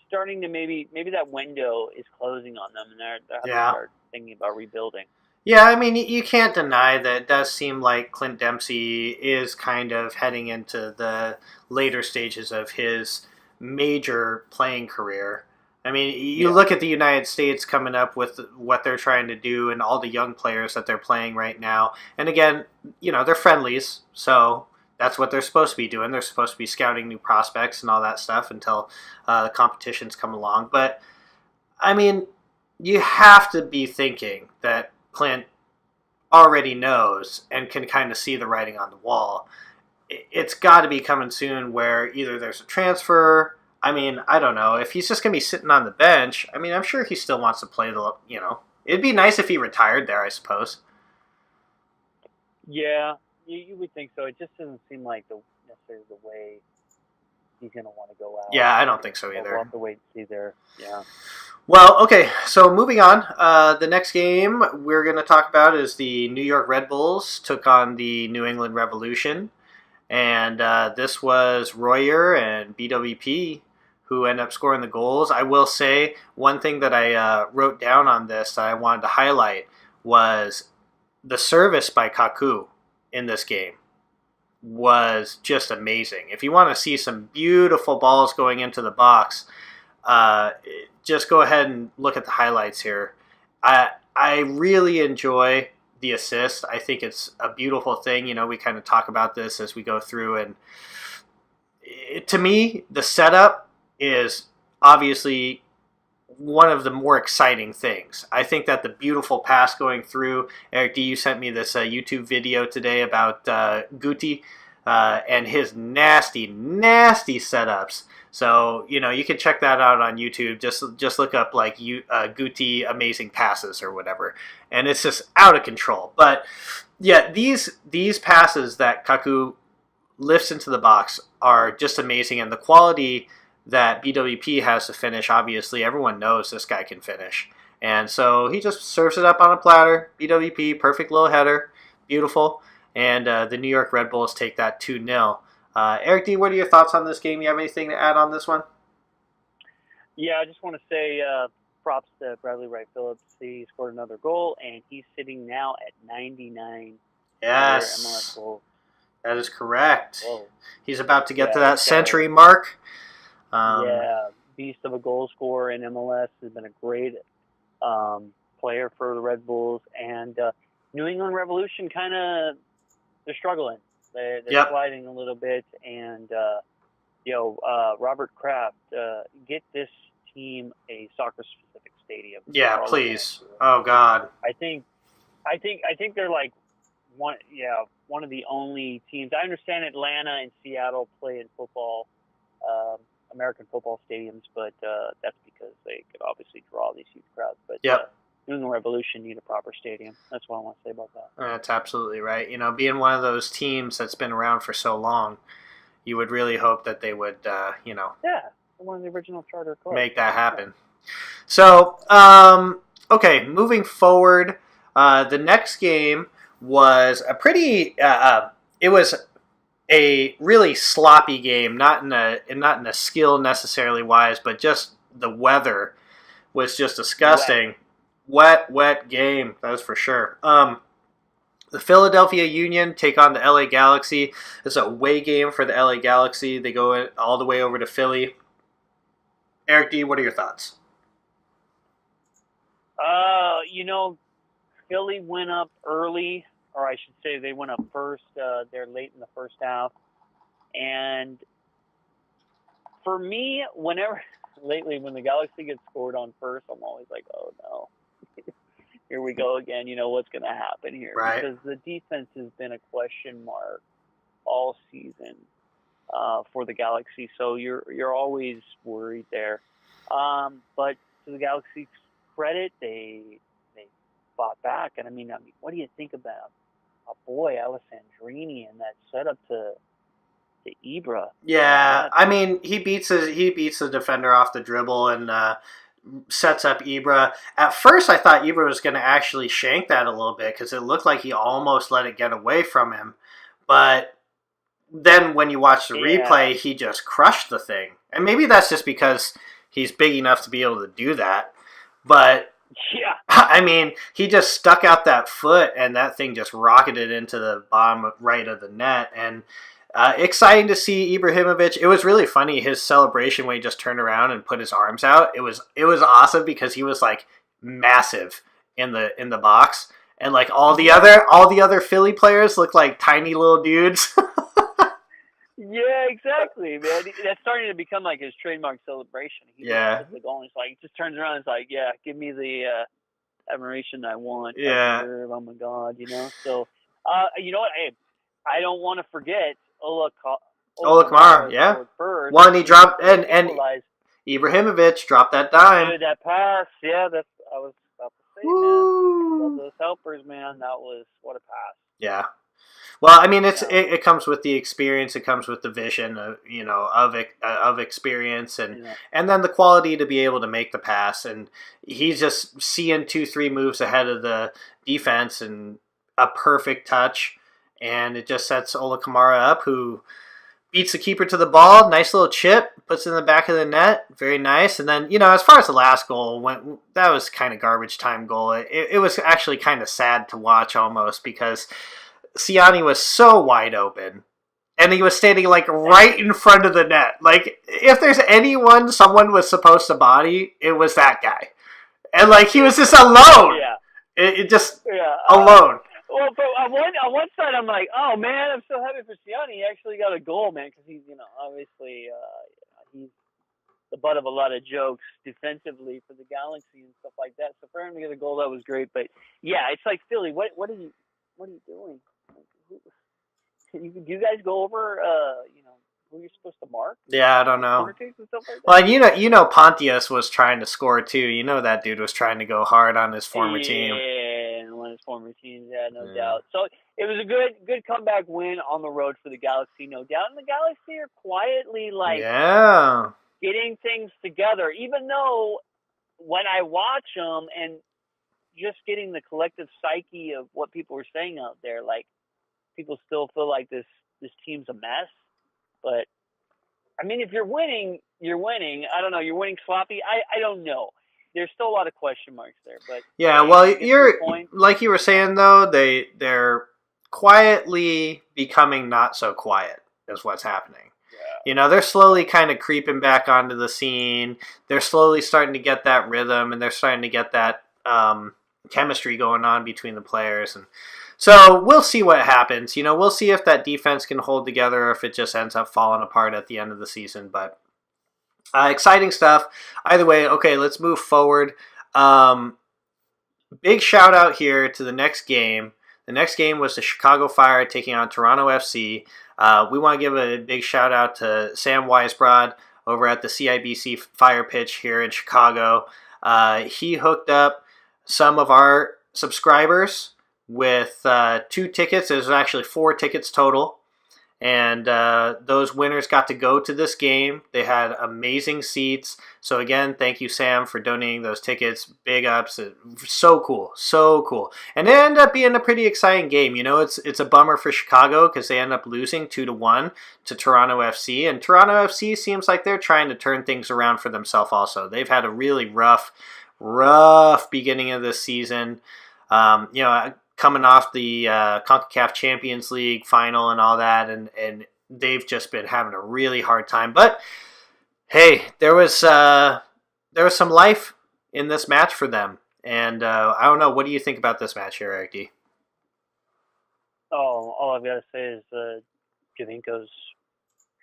starting to maybe that window is closing on them, and they're having to start thinking about rebuilding. Yeah, I mean, you can't deny that it does seem like Clint Dempsey is kind of heading into the later stages of his major playing career. I mean, you look at the United States coming up with what they're trying to do and all the young players that they're playing right now. And again, they're friendlies, so that's what they're supposed to be doing. They're supposed to be scouting new prospects and all that stuff until the competitions come along. But, I mean, you have to be thinking that Clint already knows and can kind of see the writing on the wall. It's got to be coming soon where either there's a transfer. I mean, I don't know. If he's just going to be sitting on the bench, I mean, I'm sure he still wants to play it'd be nice if he retired there, I suppose. Yeah, you would think so. It just doesn't seem like necessarily the way he's going to want to go out. Yeah, I don't think so either. We'll have to wait and see there. Yeah. Well, okay, so moving on. The next game we're going to talk about is the New York Red Bulls took on the New England Revolution. And this was Royer and BWP who ended up scoring the goals. I will say one thing that I wrote down on this that I wanted to highlight was the service by Kaku in this game. was just amazing. If you want to see some beautiful balls going into the box, uh, just go ahead and look at the highlights here. I really enjoy the assist. I think it's a beautiful thing. We kind of talk about this as we go through, and to me, the setup is obviously one of the more exciting things. I think that the beautiful pass going through, Eric D, you sent me this YouTube video today about Guti and his nasty, nasty setups. So, you can check that out on YouTube. Just look up like Guti amazing passes or whatever. And it's just out of control. But yeah, these passes that Kaku lifts into the box are just amazing, and the quality that BWP has to finish, obviously everyone knows this guy can finish, and so he just serves it up on a platter. BWP, perfect little header, beautiful, and the New York Red Bulls take that 2-0. Eric D, what are your thoughts on this game? You have anything to add on this one? Yeah, I just want to say props to Bradley Wright Phillips. He scored another goal, and he's sitting now at 99 Yes, MLS goals. that is correct. Whoa. He's about to get to that century mark. Beast of a goal scorer in MLS. Has been a great player for the Red Bulls. And New England Revolution they're struggling. They're sliding a little bit. And, Robert Kraft, get this team a soccer-specific stadium. Yeah, please. Oh, God. I think they're like one of the only teams. I understand Atlanta and Seattle play in football, American football stadiums, but that's because they could obviously draw these huge crowds. But New England Revolution need a proper stadium. That's what I want to say about that. That's absolutely right. Being one of those teams that's been around for so long, you would really hope that they would, one of the original charter clubs. Make that happen. So, okay, moving forward, the next game was a pretty. It was a really sloppy game, not in a skill necessarily wise, but just the weather was just disgusting. Wet game, that was for sure. The Philadelphia Union take on the LA Galaxy. It's a away game for the LA Galaxy. They go all the way over to Philly. Eric D, what are your thoughts? Philly went up early, or I should say they went up first. They're late in the first half. And for me, lately when the Galaxy gets scored on first, I'm always like, oh no, here we go again. What's going to happen here? Right. Because the defense has been a question mark all season for the Galaxy. So you're always worried there. But to the Galaxy's credit, they fought back. And I mean, what do you think about our boy Alessandrini and that setup to Ibra? Yeah, I mean, he beats the defender off the dribble and sets up Ibra. At first, I thought Ibra was going to actually shank that a little bit because it looked like he almost let it get away from him. But then when you watch the replay, he just crushed the thing. And maybe that's just because he's big enough to be able to do that. But yeah, I mean, he just stuck out that foot, and that thing just rocketed into the bottom right of the net. And exciting to see Ibrahimovic. It was really funny, his celebration when he just turned around and put his arms out. It was awesome because he was like massive in the box, and like all the other Philly players look like tiny little dudes. Yeah, exactly, man. That's starting to become like his trademark celebration. He the goal, and he's like, he just turns around and is like, yeah, give me the admiration I want. Yeah. Oh my God, So, you know what? Hey, I don't want to forget Ola Kamara, yeah. Well, and he dropped and Ibrahimovic dropped that dime. Dude, that pass, yeah. I was about to say, man. Love those helpers, man. That was what a pass. Yeah. Well, I mean, it comes with the experience. It comes with the vision, of experience, and then the quality to be able to make the pass. And he's just seeing 2-3 moves ahead of the defense and a perfect touch, and it just sets Ola Kamara up, who beats the keeper to the ball. Nice little chip, puts it in the back of the net. Very nice. And then, as far as the last goal went, that was kind of garbage time goal. It was actually kind of sad to watch almost because Siani was so wide open, and he was standing like right in front of the net. Like if there's anyone someone was supposed to body, it was that guy. And like he was just alone. Yeah, It just yeah. alone. Well, but on one side, I'm like, oh man, I'm so happy for Siani. He actually got a goal, man, because he's obviously he's the butt of a lot of jokes defensively for the Galaxy and stuff like that. So for him to get a goal, that was great. But yeah, it's like Philly. What are you doing? Do you guys go over who you're supposed to mark? Yeah, I don't know. Corner kicks and stuff like that? Well, Pontius was trying to score too. You know that dude was trying to go hard on his former team. Yeah, one of his former teams, no doubt. So it was a good comeback win on the road for the Galaxy, no doubt. And the Galaxy are quietly getting things together, even though when I watch them and just getting the collective psyche of what people were saying out there, like people still feel like this team's a mess. But I mean, if you're winning, you're winning. I don't know. You're winning sloppy. I don't know. There's still a lot of question marks there. But yeah, well, you're like you were saying though. They're quietly becoming not so quiet is what's happening. They're slowly kind of creeping back onto the scene. They're slowly starting to get that rhythm, and they're starting to get that chemistry going on between the players. And so we'll see what happens. We'll see if that defense can hold together or if it just ends up falling apart at the end of the season. But exciting stuff. Either way, okay, let's move forward. Big shout out here to the next game. The next game was the Chicago Fire taking on Toronto FC. We want to give a big shout out to Sam Weisbrod over at the CIBC Fire Pitch here in Chicago. He hooked up some of our subscribers with 2 tickets. There's actually 4 tickets total. And those winners got to go to this game. They had amazing seats. So again, thank you, Sam, for donating those tickets. Big ups. So cool. So cool. And it ended up being a pretty exciting game. It's a bummer for Chicago because they end up losing 2-1 to Toronto FC. And Toronto FC seems like they're trying to turn things around for themselves also. They've had a really rough beginning of this season. Coming off the CONCACAF Champions League final and all that, and they've just been having a really hard time. But hey, there was some life in this match for them, and I don't know. What do you think about this match here, Erik D? Oh, all I've got to say is Javinko's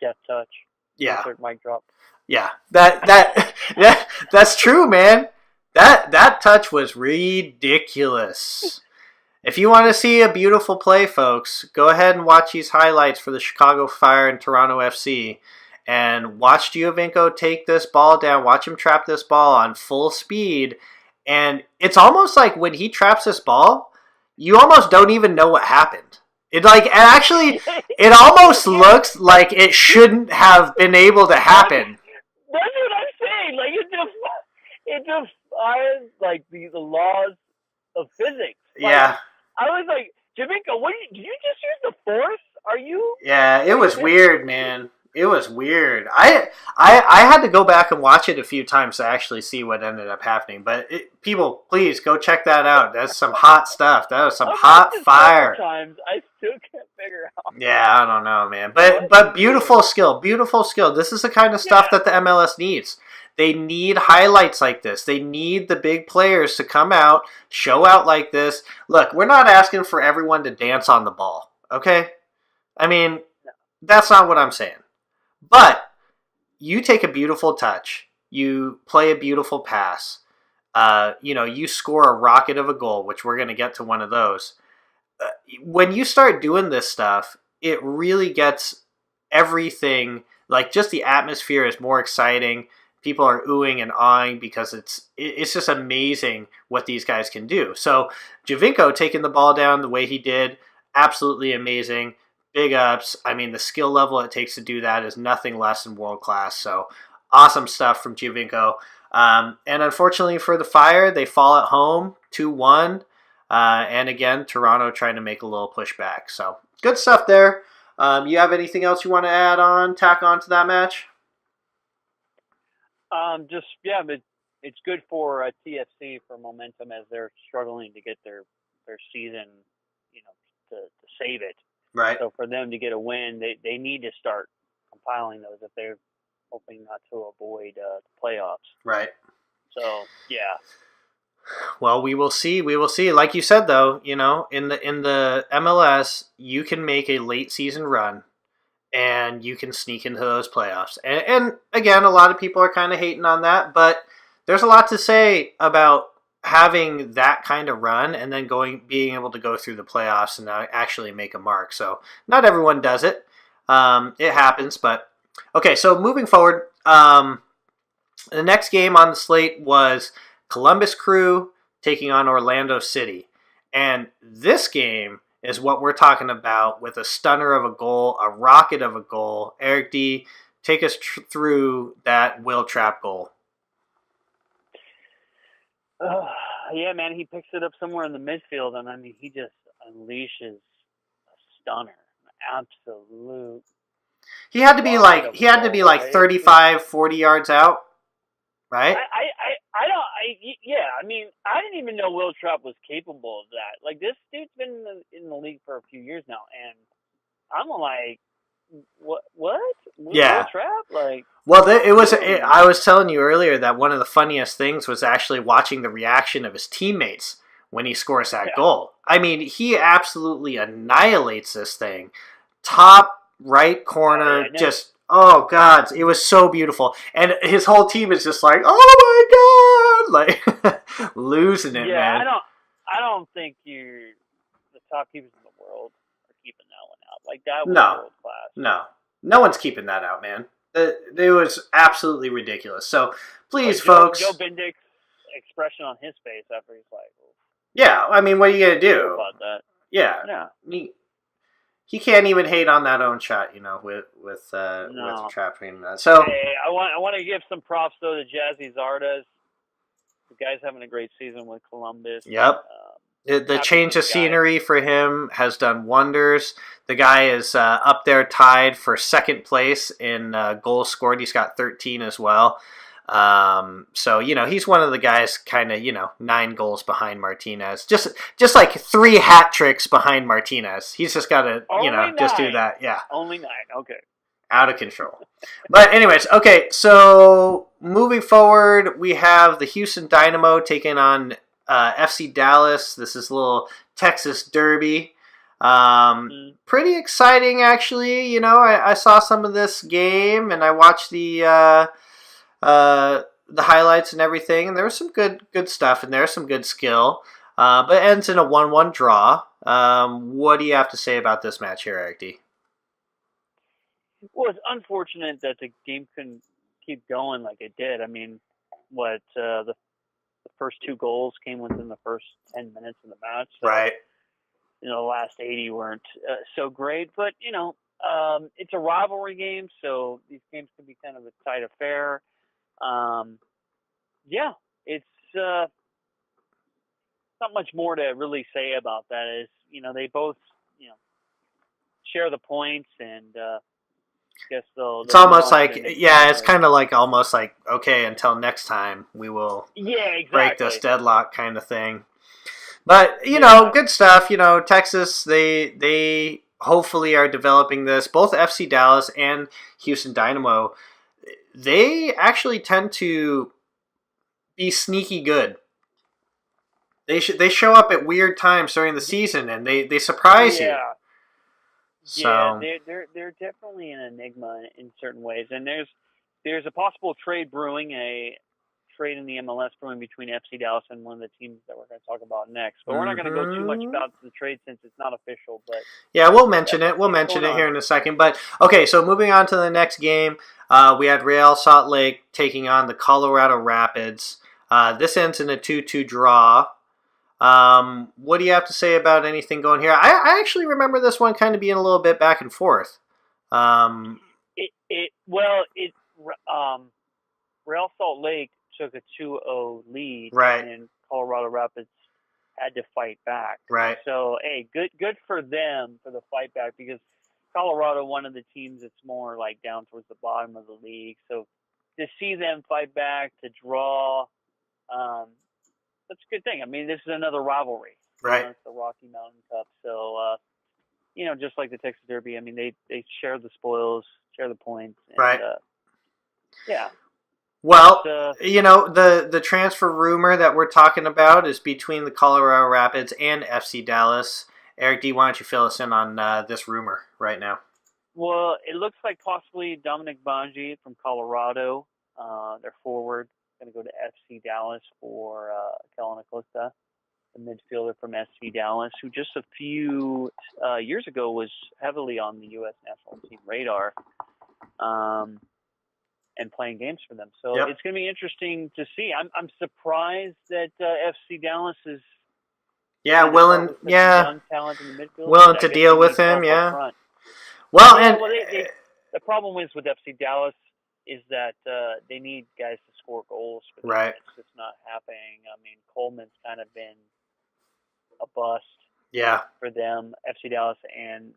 death touch. Yeah, insert mic drop. Yeah, that's true, man. That touch was ridiculous. If you want to see a beautiful play, folks, go ahead and watch these highlights for the Chicago Fire and Toronto FC. And watch Giovinco take this ball down. Watch him trap this ball on full speed. And it's almost like when he traps this ball, you almost don't even know what happened. It almost looks like it shouldn't have been able to happen. That's what I'm saying. Like it defies like the laws of physics. Like, yeah. I was like, Javinko, did you just use the force? Are you? Yeah, it was weird, man. It was weird. I had to go back and watch it a few times to actually see what ended up happening. But people, please go check that out. That's some hot stuff. That was some hot fire. Times I still can't figure out. Yeah, I don't know, man. But beautiful skill, beautiful skill. This is the kind of stuff that the MLS needs. They need highlights like this. They need the big players to come out, show out like this. Look, we're not asking for everyone to dance on the ball, okay? I mean, that's not what I'm saying. But you take a beautiful touch. You play a beautiful pass. You score a rocket of a goal, which we're going to get to one of those. When you start doing this stuff, it really gets everything, like just the atmosphere is more exciting. People are oohing and awing because it's just amazing what these guys can do. So Giovinco taking the ball down the way he did, absolutely amazing. Big ups. I mean, the skill level it takes to do that is nothing less than world class. So awesome stuff from Giovinco. And unfortunately for the Fire, they fall at home 2-1. And again, Toronto trying to make a little pushback. So good stuff there. You have anything else you want to tack on to that match? But it's good for TFC for momentum as they're struggling to get their season, to save it. Right. So for them to get a win, they need to start compiling those if they're hoping not to avoid the playoffs. Right. So yeah. Well, we will see. We will see. Like you said, though, in the MLS, you can make a late season run, and you can sneak into those playoffs. And again, a lot of people are kind of hating on that, but there's a lot to say about having that kind of run and then being able to go through the playoffs and actually make a mark. So not everyone does it. It happens, but okay. So moving forward, the next game on the slate was Columbus Crew taking on Orlando City. And this game is what we're talking about with a stunner of a goal, a rocket of a goal. Eric D., take us through that Will Trapp goal. Yeah, man, he picks it up somewhere in the midfield, and I mean, he just unleashes a stunner, an absolute. He had to be like 35, 40 yards out, right? Yeah, I mean, I didn't even know Will Trapp was capable of that. Like, this dude's been in the league for a few years now, and I'm like, what? Yeah. Will Trapp? Like, well, I was telling you earlier that one of the funniest things was actually watching the reaction of his teammates when he scores that goal. I mean, he absolutely annihilates this thing. Top right corner, just oh god, it was so beautiful, and his whole team is just like, oh my god, like losing it, man. I don't think the top keepers in the world are keeping that one out. Like, that was world class. No one's keeping that out, man. It was absolutely ridiculous. So please, folks. Joe Bendick's expression on his face after he's like, yeah, I mean, what are you gonna do about that? Yeah. He can't even hate on that own shot, with trapping that. So hey, I want to give some props though to Jazzy Zardes. The guy's having a great season with Columbus. Yep. The change of scenery for him has done wonders. The guy is up there tied for second place in goals scored. He's got 13 as well. So he's one of the guys kind of 9 goals behind Martinez, just like 3 hat tricks behind Martinez. He's just got to just do that. Yeah, only 9. Okay, out of control. But anyways, okay. So moving forward, we have the Houston Dynamo taking on FC Dallas. This is a little Texas derby. Pretty exciting, actually. I saw some of this game and I watched the highlights and everything, and there was some good stuff, and there's some good skill. But it ends in a 1-1 draw. What do you have to say about this match here, Erik D? Well, it's unfortunate that the game couldn't keep going like it did. I mean, the first 2 goals came within the first 10 minutes of the match. So, right. The last 80 weren't so great, but it's a rivalry game, so these games can be kind of a tight affair. Yeah, it's not much more to really say about that. Is they both share the points, and guess they'll. It's almost like it's kind of like almost like okay, until next time we will break this deadlock kind of thing. But good stuff. Texas they hopefully are developing this. Both FC Dallas and Houston Dynamo, they actually tend to be sneaky good. They show up at weird times during the season and they surprise you. So. Yeah, they're definitely an enigma in certain ways, and there's a possible trade brewing, a trade in the MLS brewing between FC Dallas and one of the teams that we're going to talk about next. But we're not going to go too much about the trade since it's not official. But yeah, we'll mention it. We'll mention it here in a second. But okay, so moving on to the next game, we had Real Salt Lake taking on the Colorado Rapids. This ends in a 2-2 draw. What do you have to say about anything going here? I actually remember this one kind of being a little bit back and forth. Real Salt Lake took a 2-0 lead, right, and Colorado Rapids had to fight back. Right. So, hey, good for them for the fight back, because Colorado, one of the teams that's more like down towards the bottom of the league. So to see them fight back, to draw, that's a good thing. I mean, this is another rivalry. Right. It's the Rocky Mountain Cup. So just like the Texas Derby. I mean, they share the spoils, share the points, and Right. yeah, it's Well, the transfer rumor that we're talking about is between the Colorado Rapids and FC Dallas. Eric D, why don't you fill us in on this rumor right now? well, it looks like possibly Dominic Banji from Colorado, their forward, going to go to FC Dallas for Kellen Acosta, the midfielder from FC Dallas, who just a few years ago was heavily on the U.S. national team radar. And playing games for them. So Yep. it's going to be interesting to see. I'm surprised that FC Dallas is willing young talent in the midfield. willing to deal with him. Yeah. Front. Well, yeah, and well, the problem is with FC Dallas is that they need guys to score goals for them. Right. It's just not happening. I mean, Coleman's kind of been a bust. Yeah. For them, FC Dallas and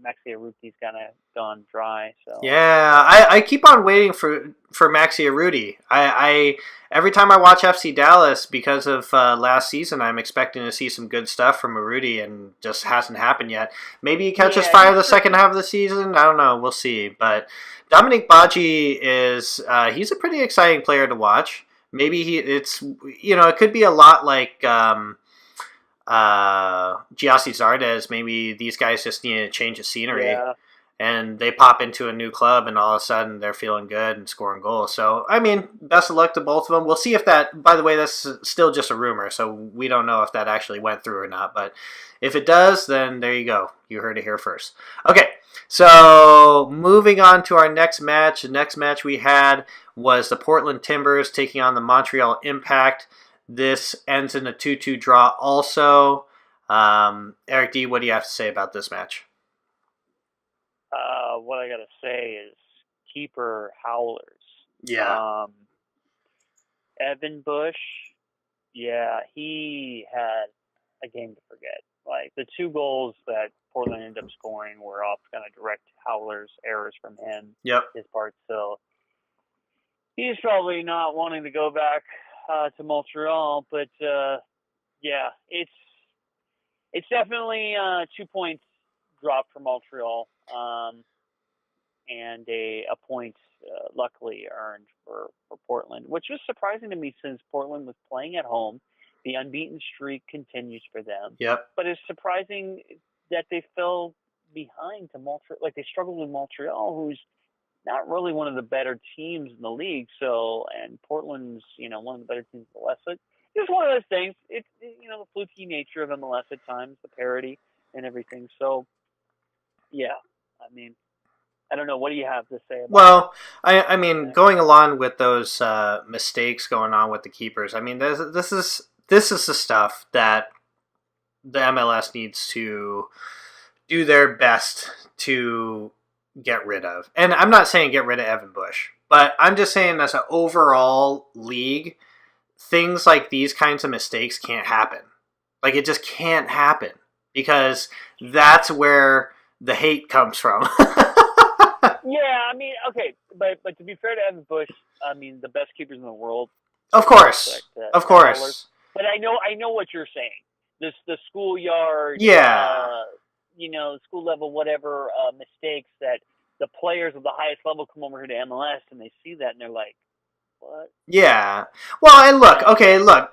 Maxi Aruti's kind of gone dry. So yeah, I keep on waiting for Maxi Aruti. I every time I watch FC Dallas because of last season, I'm expecting to see some good stuff from Aruti, and just hasn't happened yet. Maybe he catches fire the second half of the season. I don't know. We'll see. But Dominic Baji is he's a pretty exciting player to watch. Maybe it could be a lot like. Giassi Zardes, maybe these guys just need a change of scenery, and they pop into a new club, and all of a sudden they're feeling good and scoring goals. So, I mean, best of luck to both of them. We'll see if that, by the way, that's still just a rumor, so we don't know if that actually went through or not, but if it does, then there you go. You heard it here first. Okay, so moving on to our next match. The next match we had was the Portland Timbers taking on the Montreal Impact. This ends in a 2-2 draw also. Eric D, what do you have to say about this match? What I got to say is keeper howlers. Yeah. Evan Bush, he had a game to forget. Like, the 2 goals that Portland ended up scoring were off kind of direct howlers, errors from him, his part. So he's probably not wanting to go back to Montreal, but it's definitely 2 points drop for Montreal, and a point luckily earned for Portland, which was surprising to me since Portland was playing at home. The unbeaten streak continues for them. Yep. But it's surprising that they fell behind to Montreal. Like, they struggled with Montreal, who's not really one of the better teams in the league. So, and Portland's, one of the better teams in the West. So it's just one of those things. It's, the fluky nature of MLS at times, the parity and everything. So, yeah, I mean, I don't know. What do you have to say about Well, I mean, going along with those mistakes going on with the keepers, I mean, this is the stuff that the MLS needs to do their best to get rid of. And I'm not saying get rid of Evan Bush, but I'm just saying as an overall league, things like these kinds of mistakes can't happen. Like, it just can't happen, because that's where the hate comes from. Yeah, I mean, okay, but to be fair to Evan Bush, I mean, the best keepers in the world. Of course. But I know what you're saying. The schoolyard, school level, whatever mistakes that the players of the highest level come over here to MLS and they see that and they're like, what? Yeah. Well, and look,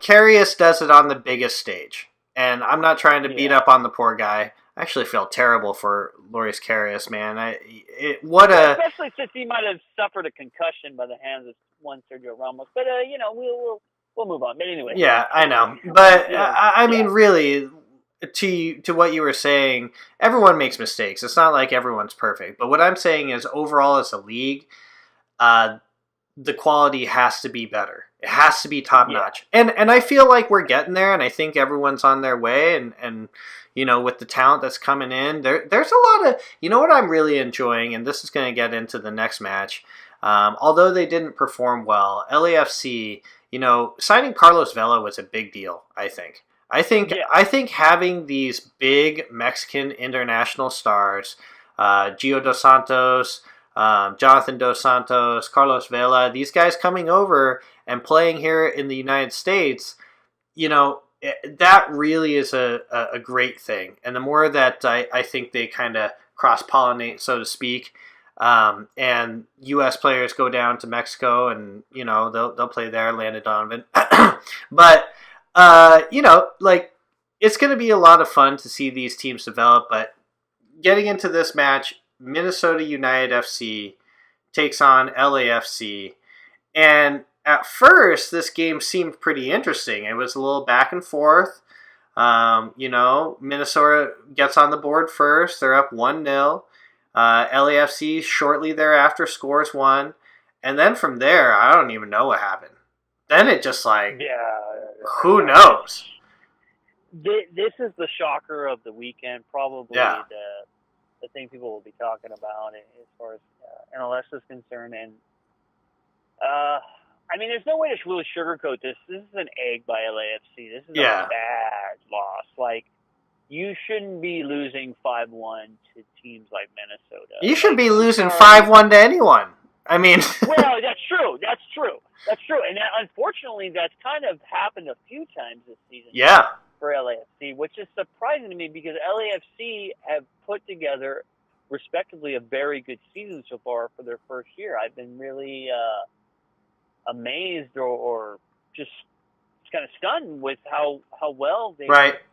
Karius does it on the biggest stage. And I'm not trying to beat up on the poor guy. I actually felt terrible for Loris Karius, man. Especially since he might have suffered a concussion by the hands of one Sergio Ramos. But we'll move on. But anyway. Yeah, I know. But I mean, really, to what you were saying, everyone makes mistakes. It's not like everyone's perfect. But what I'm saying is, overall as a league, the quality has to be better. It has to be top notch. And I feel like we're getting there, and I think everyone's on their way, and with the talent that's coming in, there's a lot of, what I'm really enjoying, and this is going to get into the next match. Although they didn't perform well, LAFC, signing Carlos Vela was a big deal, I think. I think having these big Mexican international stars, Gio Dos Santos, Jonathan Dos Santos, Carlos Vela, these guys coming over and playing here in the United States, that really is a great thing. And the more that I think they kind of cross pollinate, so to speak, and U.S. players go down to Mexico and, they'll play there, Landon Donovan. But, like, it's going to be a lot of fun to see these teams develop. But getting into this match, Minnesota United FC takes on LAFC. And at first, this game seemed pretty interesting. It was a little back and forth. Minnesota gets on the board first. They're up 1-0. LAFC shortly thereafter scores one. And then from there, I don't even know what happened. Then it just who knows? This is the shocker of the weekend, probably the thing people will be talking about as far as MLS is concerned. And there's no way to really sugarcoat this. This is an egg by LAFC. This is a bad loss. Like, you shouldn't be losing 5-1 to teams like Minnesota. You should be losing 5-1 to anyone. Well, that's true. And unfortunately, that's kind of happened a few times this season. Yeah. For LAFC, which is surprising to me because LAFC have put together, respectively, a very good season so far for their first year. I've been really amazed or just kind of stunned with how well they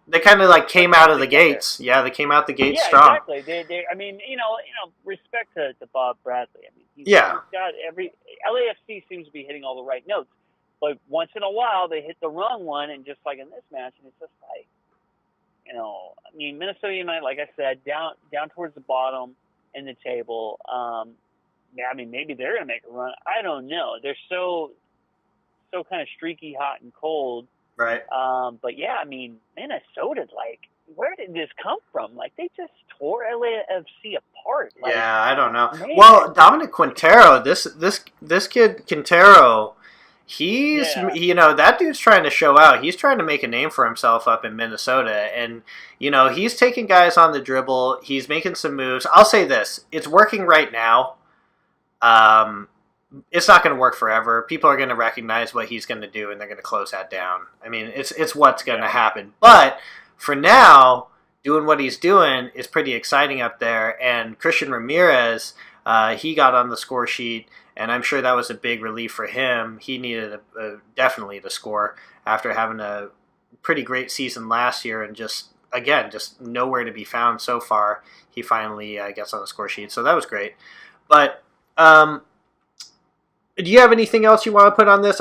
They kind of came out of the gates. Yeah, they came out the gates strong. Exactly. They respect to Bob Bradley. He's got LAFC seems to be hitting all the right notes, but once in a while they hit the wrong one, and just like in this match, and it's just like, Minnesota United, like I said, down towards the bottom in the table. Maybe they're gonna make a run. I don't know. They're so kind of streaky, hot and cold. Right. But yeah, Minnesota, where did this come from? They just tore LAFC apart. I don't know. Man. Well, Dominic Quintero, this kid Quintero, he's that dude's trying to show out. He's trying to make a name for himself up in Minnesota, and he's taking guys on the dribble. He's making some moves. I'll say this: it's working right now. It's not going to work forever. People are going to recognize what he's going to do, and they're going to close that down. It's what's going to happen. But for now, doing what he's doing is pretty exciting up there. And Christian Ramirez, he got on the score sheet, and I'm sure that was a big relief for him. He needed definitely to score after having a pretty great season last year, and just nowhere to be found so far. He finally gets on the score sheet, so that was great. But do you have anything else you want to put on this?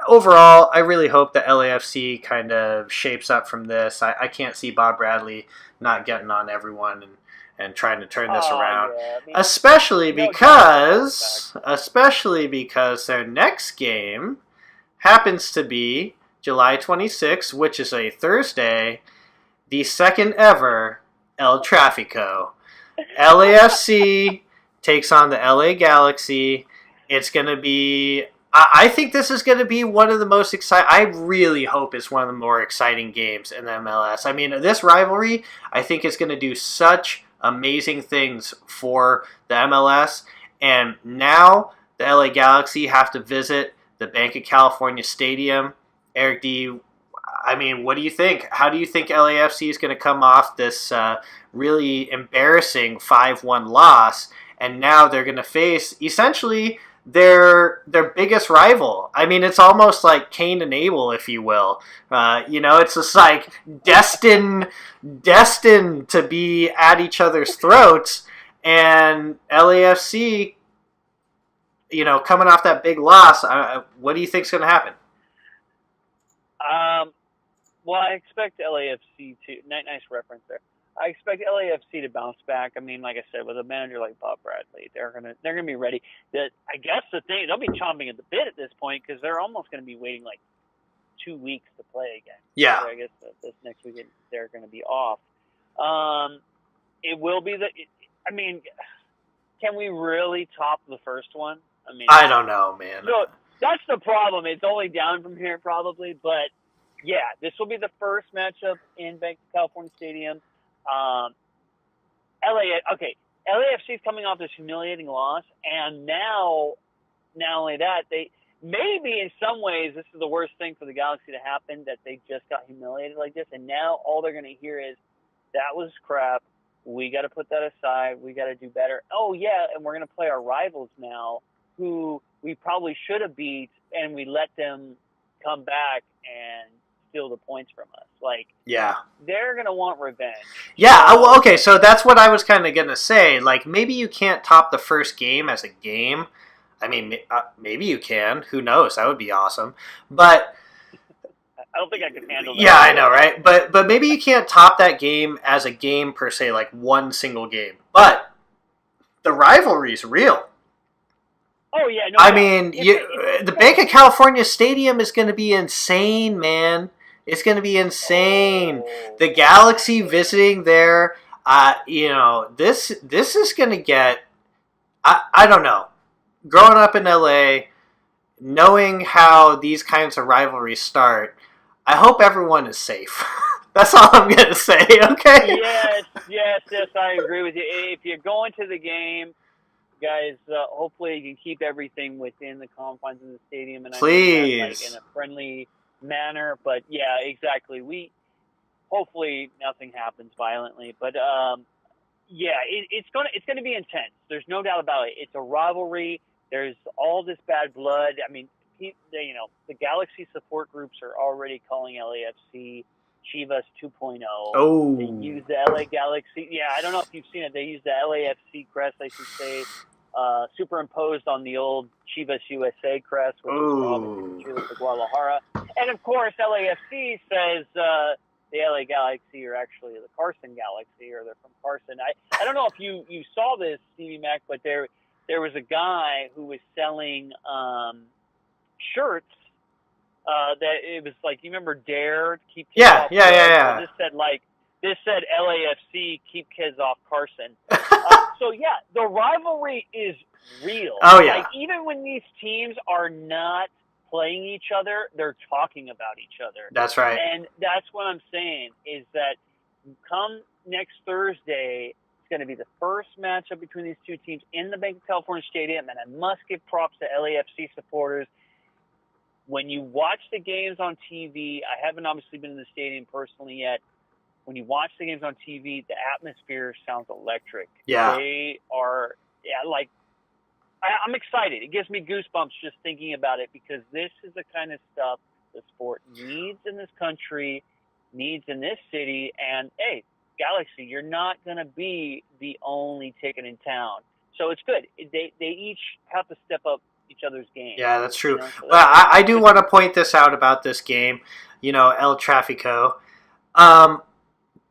Overall, I really hope that LAFC kind of shapes up from this. I can't see Bob Bradley not getting on everyone and trying to turn this around. Yeah. Especially because their next game happens to be July 26th, which is a Thursday, the second ever El Tráfico. LAFC takes on the LA Galaxy. It's going to be... I think this is going to be one of the most exciting... I really hope it's one of the more exciting games in the MLS. This rivalry, I think, is going to do such amazing things for the MLS. And now the LA Galaxy have to visit the Banc of California Stadium. Erik, what do you think? How do you think LAFC is going to come off this really embarrassing 5-1 loss? And now they're going to face, essentially, their biggest rival. It's almost like Cain and Abel, if you will. It's just destined to be at each other's throats. And LAFC, coming off that big loss, what do you think's going to happen? Well, I expect LAFC to... Nice reference there. I expect LAFC to bounce back. Like I said, with a manager like Bob Bradley, they're gonna be ready. I guess the thing, they'll be chomping at the bit at this point because they're almost gonna be waiting 2 weeks to play again. Yeah. So I guess this next weekend they're gonna be off. It will be can we really top the first one? I don't know, man. So that's the problem. It's only down from here probably, but yeah, this will be the first matchup in Banc of California Stadium. LAFC is coming off this humiliating loss, and now, not only that, maybe in some ways this is the worst thing for the Galaxy to happen, that they just got humiliated like this, and now all they're going to hear is, that was crap. We got to put that aside. We got to do better. Oh, yeah, and we're going to play our rivals now, who we probably should have beat, and we let them come back and steal the points from us. Like, yeah, they're going to want revenge. Yeah, well, okay, so that's what I was kind of going to say. Like, maybe you can't top the first game as a game. I mean, maybe you can. Who knows? That would be awesome. But I don't think I can handle that. yeah, I know, right? But maybe you can't top that game as a game per se, like one single game. But the rivalry's real. Oh, yeah. No, I mean, the Bank of California Stadium is going to be insane, man. It's going to be insane. The Galaxy visiting there, this is going to get, I don't know. Growing up in LA, knowing how these kinds of rivalries start, I hope everyone is safe. That's all I'm going to say, okay? Yes, I agree with you. If you're going to the game, guys, hopefully you can keep everything within the confines of the stadium. And Please. I mean that, in a friendly manner. But, yeah, exactly. Hopefully nothing happens violently. But, it's going to be intense. There's no doubt about it. It's a rivalry. There's all this bad blood. I mean, the Galaxy support groups are already calling LAFC Chivas 2.0. Oh. They use the LA Galaxy. Yeah, I don't know if you've seen it. They use the LAFC crest, I should say, superimposed on the old Chivas USA crest, which is obviously Chivas de Guadalajara. And, of course, LAFC says the LA Galaxy are actually the Carson Galaxy, or they're from Carson. I don't know if you saw this, Stevie Mac, but there was a guy who was selling shirts that it was like, you remember Dare, keep kids off yeah. This said LAFC, keep kids off Carson. So yeah, the rivalry is real. Oh yeah. Like, even when these teams are not playing each other, they're talking about each other. That's right. And that's what I'm saying, is that come next Thursday, it's going to be the first matchup between these two teams in the Bank of California Stadium, and I must give props to LAFC supporters. When you watch the games on TV, I haven't obviously been in the stadium personally yet. When you watch the games on TV, the atmosphere sounds electric. Yeah. They are, I'm excited. It gives me goosebumps just thinking about it, because this is the kind of stuff the sport needs in this country, needs in this city. And, hey, Galaxy, you're not going to be the only ticket in town. So it's good. They each have to step up each other's game. Yeah, that's true. So Well, I do want to point this out about this game, El Trafico.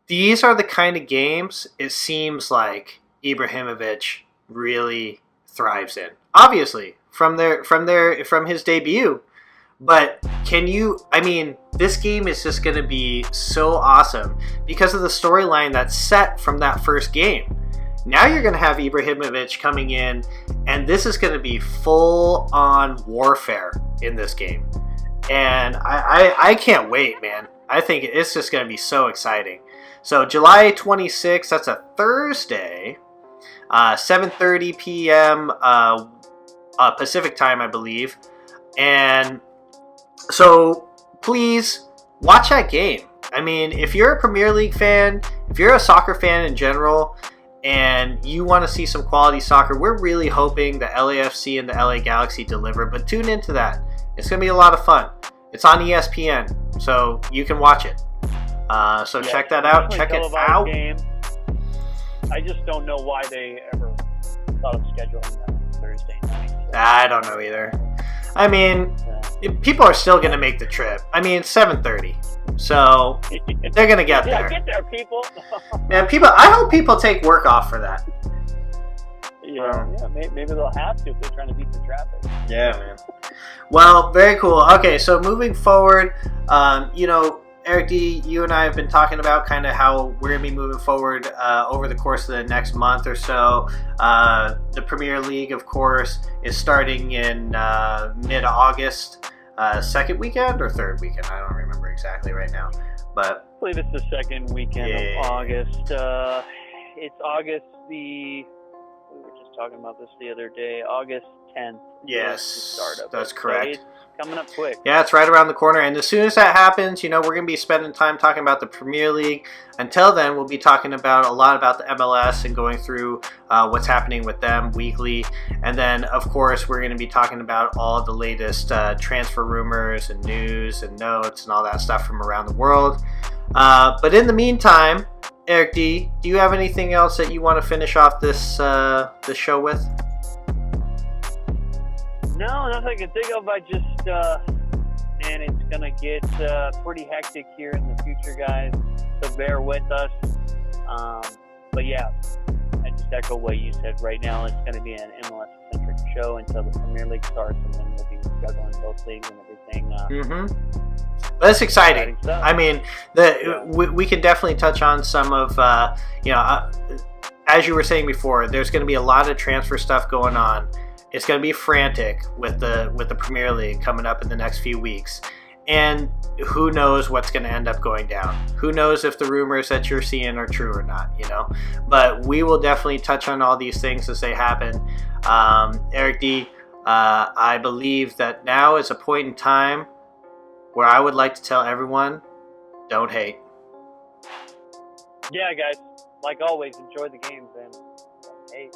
These are the kind of games it seems like Ibrahimovic really thrives in. Obviously, from his debut. But this game is just going to be so awesome because of the storyline that's set from that first game. Now you're going to have Ibrahimovic coming in, and this is going to be full-on warfare in this game. And I can't wait, man. I think it's just going to be so exciting. So July 26th, that's a Thursday, 7:30 p.m. Pacific time, I believe. And so please watch that game. I mean, if you're a Premier League fan, if you're a soccer fan in general, and you want to see some quality soccer, we're really hoping the LAFC and the LA Galaxy deliver. But tune into that. It's going to be a lot of fun. It's on ESPN, so you can watch it. Check that out. Check it out. Game. I just don't know why they ever thought of scheduling that on Thursday night. I don't know either. I mean, people are still going to make the trip. I mean, it's 7:30. So they're going to get there. Yeah, get there, people. Man, I hope people take work off for that. Yeah, maybe they'll have to if they're trying to beat the traffic. Yeah, man. Well, very cool. Okay, so moving forward, Eric D., you and I have been talking about kind of how we're going to be moving forward over the course of the next month or so. The Premier League, of course, is starting in mid-August. Second weekend or third weekend? I don't remember exactly right now. But I believe it's the second weekend of August. It's August we were just talking about this the other day. August 10th. Yes, that's correct. So it's coming up quick. Yeah, it's right around the corner. And as soon as that happens, we're going to be spending time talking about the Premier League. Until then, we'll be talking about a lot about the MLS and going through what's happening with them weekly. And then, of course, we're going to be talking about all the latest transfer rumors and news and notes and all that stuff from around the world. But in the meantime, Eric D., do you have anything else that you want to finish off this show with? No, nothing I can think of. I just, man, it's going to get pretty hectic here in the future, guys. So bear with us. But yeah, I just echo what you said. Right now, it's going to be an MLS-centric show until the Premier League starts, and then we'll be juggling both leagues and everything. But it's exciting. I mean, we can definitely touch on some of, as you were saying before, there's going to be a lot of transfer stuff going on. It's going to be frantic with the Premier League coming up in the next few weeks. And who knows what's going to end up going down. Who knows if the rumors that you're seeing are true or not, But we will definitely touch on all these things as they happen. Eric D., I believe that now is a point in time where I would like to tell everyone, don't hate. Yeah, guys. Like always, enjoy the games and don't hate.